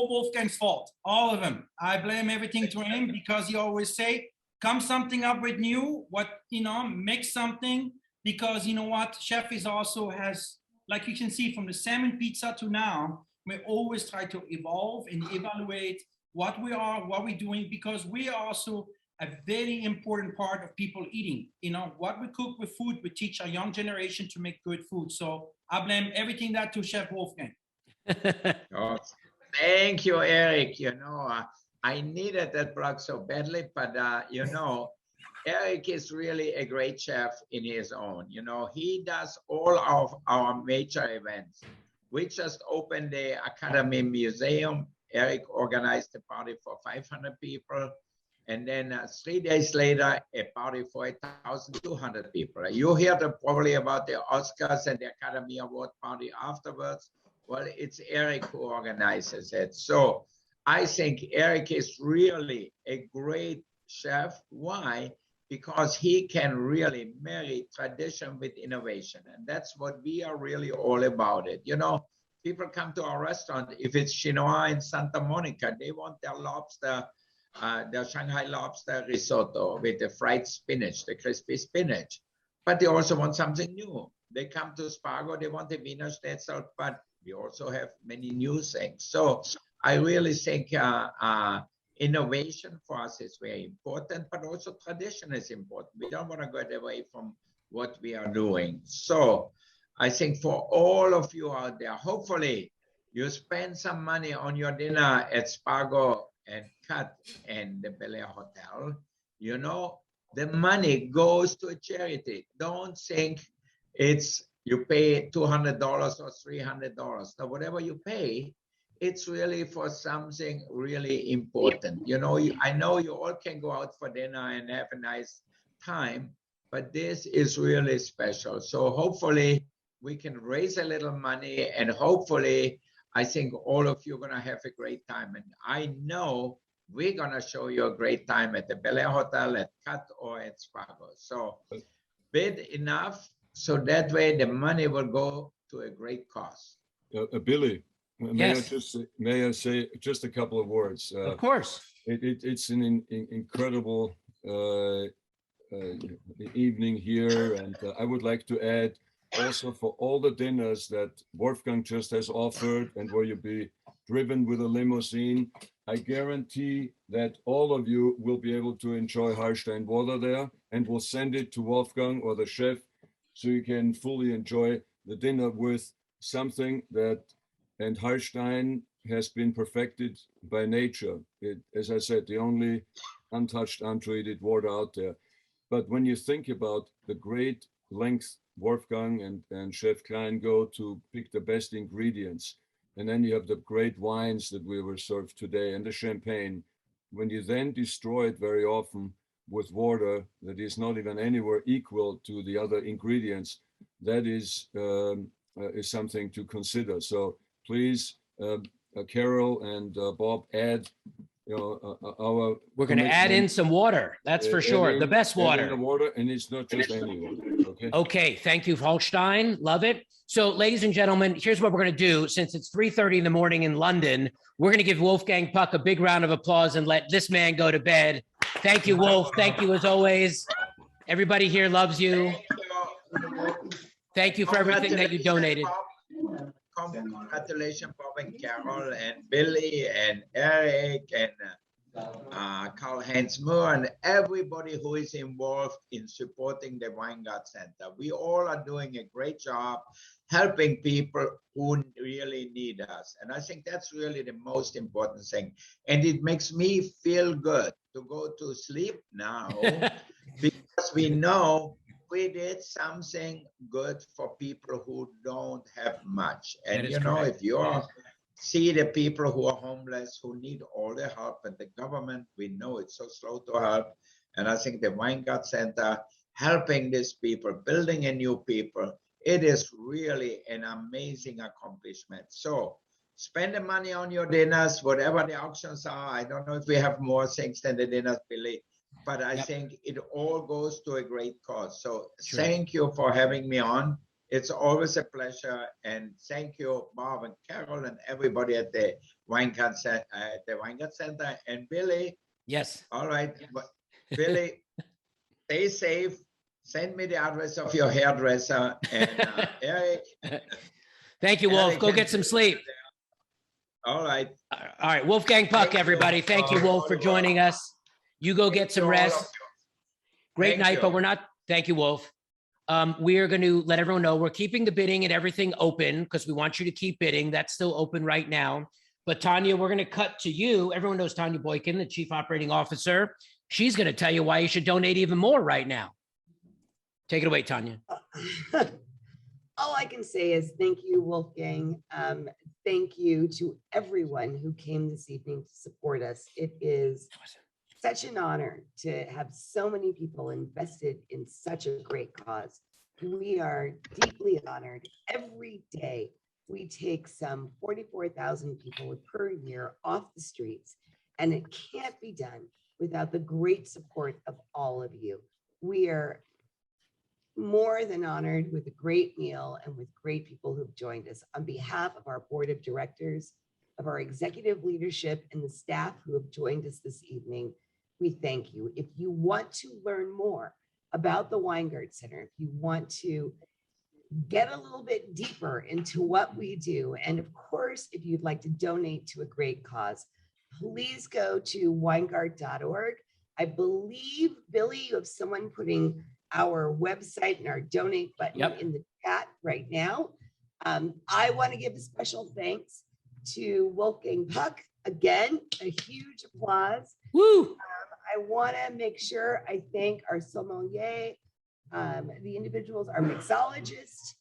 Wolfgang's fault. All of them. I blame everything to him because he always say, come something up with new, what, you know, make something, because you know what, Chef is also has, like you can see from the salmon pizza to now, we always try to evolve and evaluate what we are, what we're doing, because we are also a very important part of people eating. You know, what we cook with food, we teach our young generation to make good food. So I blame everything that to Chef Wolfgang. Oh, thank you, Eric. You know, I needed that plug so badly, but you know, Eric is really a great chef in his own. You know, he does all of our major events. We just opened the Academy Museum. Eric organized a party for 500 people. And then 3 days later, a party for 1,200 people. You heard probably about the Oscars and the Academy Award party afterwards. Well, it's Eric who organizes it. So I think Eric is really a great chef. Why? Because he can really marry tradition with innovation. And that's what we are really all about it. You know, people come to our restaurant, if it's Chinois in Santa Monica, they want their lobster, their Shanghai lobster risotto with the fried spinach, the crispy spinach. But they also want something new. They come to Spargo, they want the Wiener Schnitzel, but we also have many new things. So I really think innovation for us is very important, but also tradition is important. We don't want to get away from what we are doing. So I think for all of you out there, hopefully you spend some money on your dinner at Spargo and Cut and the Bel Air Hotel. You know, the money goes to a charity. Don't think it's you pay $200 or $300. Now, whatever you pay, it's really for something really important. You know, I know you all can go out for dinner and have a nice time, but this is really special. So hopefully we can raise a little money, and hopefully I think all of you are going to have a great time. And I know we're gonna show you a great time at the Bel Air Hotel, at Cut, or at Spago. So bid enough so that way the money will go to a great cause. Billy, Yes. may I say just a couple of words? Of course. It's an incredible evening here, and I would like to add also for all the dinners that Wolfgang just has offered, and where you'll be driven with a limousine, I guarantee that all of you will be able to enjoy Hallstein water there, and we'll send it to Wolfgang or the chef so you can fully enjoy the dinner with something that, and Hallstein has been perfected by nature. As I said, the only untouched, untreated water out there. But when you think about the great length Wolfgang and Chef Klein go to pick the best ingredients, and then you have the great wines that we were served today and the champagne, when you then destroy it very often with water that is not even anywhere equal to the other ingredients, that is something to consider. So please, Carol and Bob, add our. We're going to add in some water. That's for sure. The best water. The water, and it's not just any water. Okay. Okay. Thank you, Hallstein. Love it. So, ladies and gentlemen, here's what we're going to do. Since it's 3:30 in the morning in London, we're going to give Wolfgang Puck a big round of applause and let this man go to bed. Thank you, Wolf. Thank you as always. Everybody here loves you. Thank you for everything that you donated. Congratulations, Bob and Carol and Billy and Eric and Karl-Heinz Moore and everybody who is involved in supporting the Weingart Center. We all are doing a great job helping people who really need us. And I think that's really the most important thing. And it makes me feel good to go to sleep now because we know we did something good for people who don't have much. And you know, if you see the people who are homeless, who need all the help, and the government, we know it's so slow to help. And I think the Weingart Center helping these people, building a new people, it is really an amazing accomplishment. So spend the money on your dinners, whatever the options are. I don't know if we have more things than the dinners, Billy, but I think it all goes to a great cause. So thank you for having me on. It's always a pleasure. And thank you, Bob and Carol and everybody at the Weingart Center. And Billy. Yes. All right. Billy, stay safe. Send me the address of your hairdresser. And Eric. Thank you, Wolf. Go get some sleep. All right. All right. Wolfgang Puck, everybody. Thank you, Wolf, for joining us. You go get some rest. Great night, but we're not. Thank you, Wolf. We are going to let everyone know we're keeping the bidding and everything open because we want you to keep bidding. That's still open right now. But Tanya, we're going to cut to you. Everyone knows Tanya Boykin, the Chief Operating Officer. She's going to tell you why you should donate even more right now. Take it away, Tanya. All I can say is thank you, Wolfgang. Thank you to everyone who came this evening to support us. It is such an honor to have so many people invested in such a great cause. We are deeply honored. Every day, we take some 44,000 people per year off the streets, and it can't be done without the great support of all of you. We are more than honored with a great meal and with great people who've joined us. On behalf of our board of directors, of our executive leadership, and the staff who have joined us this evening, we thank you. If you want to learn more about the Weingart Center, if you want to get a little bit deeper into what we do, and of course, if you'd like to donate to a great cause, please go to weingart.org. I believe, Billy, you have someone putting our website and our donate button in the chat right now. I want to give a special thanks to Wolfgang Puck. Again, a huge applause. Woo! I want to make sure I thank our sommelier, the individuals, our mixologist,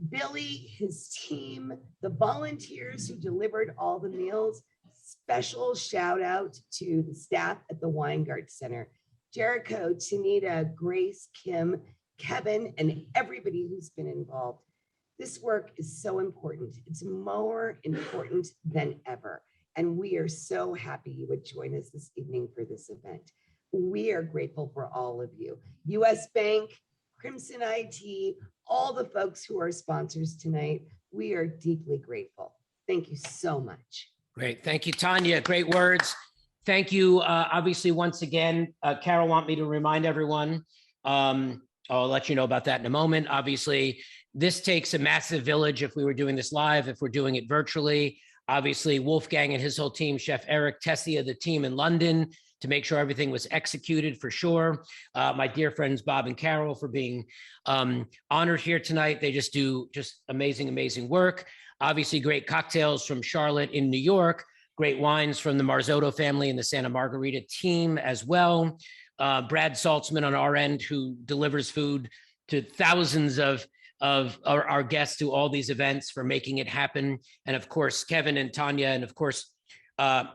Billy, his team, the volunteers who delivered all the meals. Special shout out to the staff at the Weingart Center. Jericho, Tanita, Grace, Kim, Kevin, and everybody who's been involved. This work is so important. It's more important than ever. And we are so happy you would join us this evening for this event. We are grateful for all of you. US Bank, Crimson IT, all the folks who are sponsors tonight, we are deeply grateful. Thank you so much. Great. Thank you, Tanya. Great words. Thank you. Obviously, once again, Carol want me to remind everyone. I'll let you know about that in a moment. Obviously, this takes a massive village if we were doing this live, if we're doing it virtually. Obviously, Wolfgang and his whole team, Chef Eric, Tessia, the team in London, to make sure everything was executed for sure. My dear friends, Bob and Carol, for being honored here tonight. They just do amazing, amazing work. Obviously, great cocktails from Charlotte in New York, great wines from the Marzotto family and the Santa Margarita team as well. Brad Saltzman on our end, who delivers food to thousands of our guests to all these events, for making it happen. And of course, Kevin and Tanya, and of course, none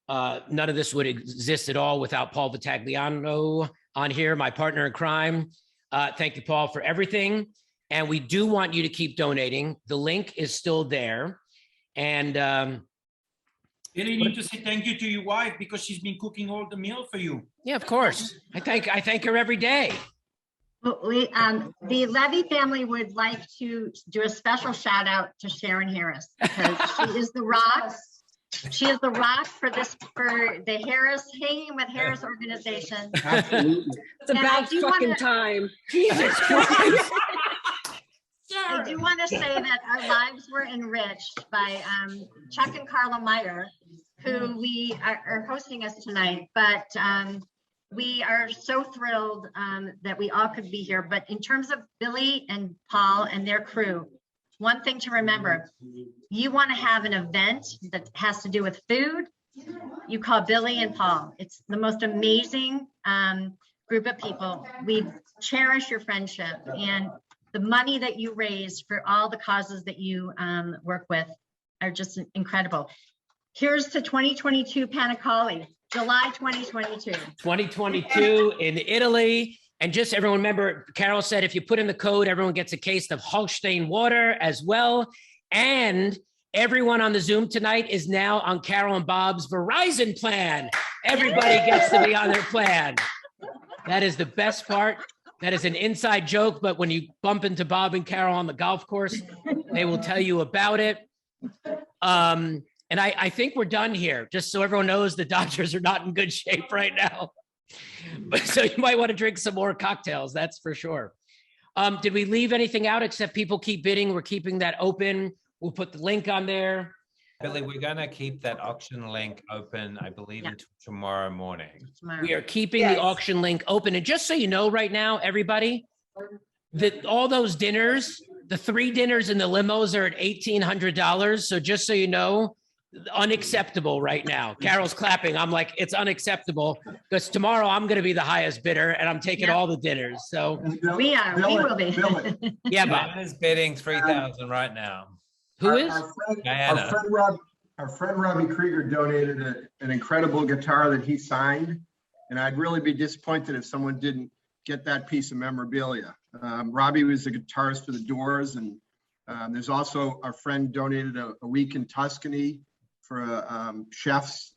of this would exist at all without Paul Vitagliano on here, my partner in crime. Thank you, Paul, for everything. And we do want you to keep donating. The link is still there. And Billy, you need to say thank you to your wife because she's been cooking all the meal for you. yeah, of course. I thank her every day. Well, the Levy family would like to do a special shout out to Sharon Harris, because she is the rock. She is the rock for the Harris Hanging with Harris organization. It's about fucking time. Jesus Christ. I do want to say that our lives were enriched by Chuck and Carla Meyer, who we are hosting us tonight. But we are so thrilled that we all could be here. But in terms of Billy and Paul and their crew, one thing to remember, you want to have an event that has to do with food, you call Billy and Paul. It's the most amazing group of people. We cherish your friendship, and the money that you raise for all the causes that you work with are just incredible. Here's to 2022 Panicali, July 2022. 2022 in Italy. And just everyone remember, Carol said, if you put in the code, everyone gets a case of Holstein water as well. And everyone on the Zoom tonight is now on Carol and Bob's Verizon plan. Everybody gets to be on their plan. That is the best part. That is an inside joke, but when you bump into Bob and Carol on the golf course, they will tell you about it. And I think we're done here, just so everyone knows the Dodgers are not in good shape right now. But so you might want to drink some more cocktails, that's for sure. Did we leave anything out except people keep bidding? We're keeping that open. We'll put the link on there. Billy, we're going to keep that auction link open, I believe, until tomorrow morning. We are keeping the auction link open. And just so you know right now, everybody, that all those dinners, the 3 dinners and the limos are at $1,800. So just so you know, unacceptable right now. Carol's clapping. I'm like, it's unacceptable because tomorrow I'm going to be the highest bidder and I'm taking all the dinners. So we will be. Yeah, Bob. Diana's bidding 3,000 right now. Who is? Diana. Our friend Robbie Krieger donated an incredible guitar that he signed, and I'd really be disappointed if someone didn't get that piece of memorabilia. Robbie was the guitarist for the Doors, and there's also our friend donated a week in Tuscany for a chef's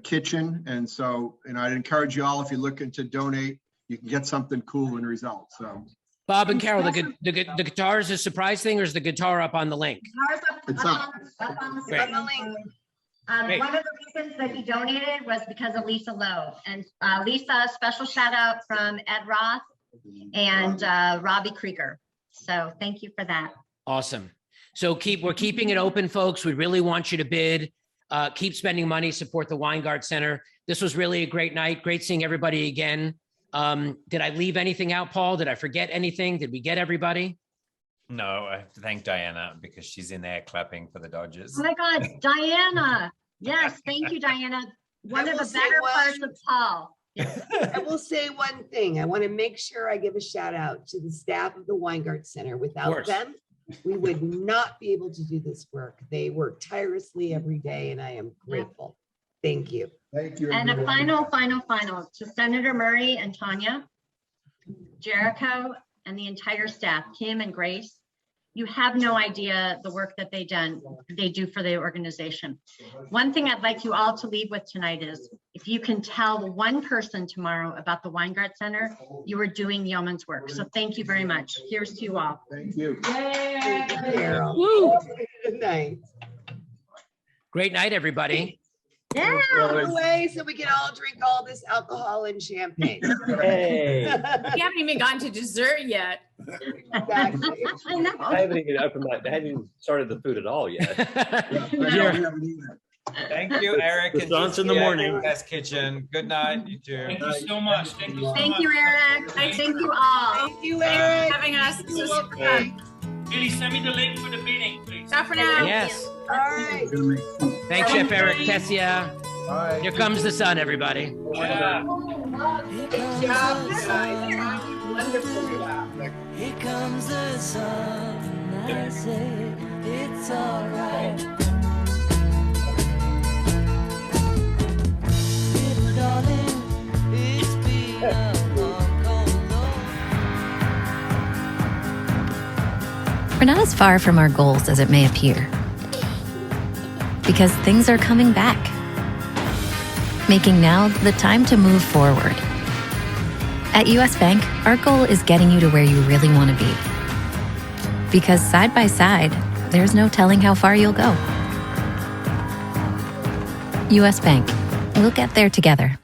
kitchen, and so I'd encourage you all, if you're looking to donate, you can get something cool in result. So. Bob and Carol, the guitar is a surprise thing, or is the guitar up on the link? It's up. On the link. One of the reasons that he donated was because of Lisa Lowe. And Lisa, special shout out from Ed Roth and Robbie Krieger. So thank you for that. Awesome. So we're keeping it open, folks. We really want you to bid. Keep spending money, support the Weingart Center. This was really a great night. Great seeing everybody again. Did I leave anything out, Paul? Did I forget anything? Did we get everybody? No, I have to thank Diana because she's in there clapping for the Dodgers. Oh my God, Diana. Yes, thank you, Diana. One of the better parts of Paul. I will say one thing. I want to make sure I give a shout out to the staff of the Weingart Center. Without them, we would not be able to do this work. They work tirelessly every day, and I am grateful. Thank you. Thank you. And a final to Senator Murray and Tanya, Jericho, and the entire staff, Kim and Grace. You have no idea the work that they do for the organization. One thing I'd like you all to leave with tonight is, if you can tell one person tomorrow about the Weingart Center, you are doing yeoman's work. So thank you very much. Here's to you all. Thank you. Woo. Good night. Great night, everybody. Yeah, away so we can all drink all this alcohol and champagne. Hey. We haven't even gotten to dessert yet. Exactly. I know. I haven't even started the food at all yet. Thank you, Eric. The sun's in the morning. Test Kitchen. Good night, you two. Thank you so much. Thank you so Thank much. you, Eric. Thank you all. Thank you, Thanks Eric. for having us. This was super fun. Billy, send me the link for the meeting, please. Ciao for now. Yes. All right. Thanks, Chef Eric Tessia. All right. Here comes the sun, everybody. Yeah. Good job, guys. Wonderful job. Here comes the sun. I say it's all right. Little darling, it's been a long, cold night. We're not as far from our goals as it may appear, because things are coming back, making now the time to move forward. At US Bank, our goal is getting you to where you really want to be. Because side by side, there's no telling how far you'll go. US Bank, we'll get there together.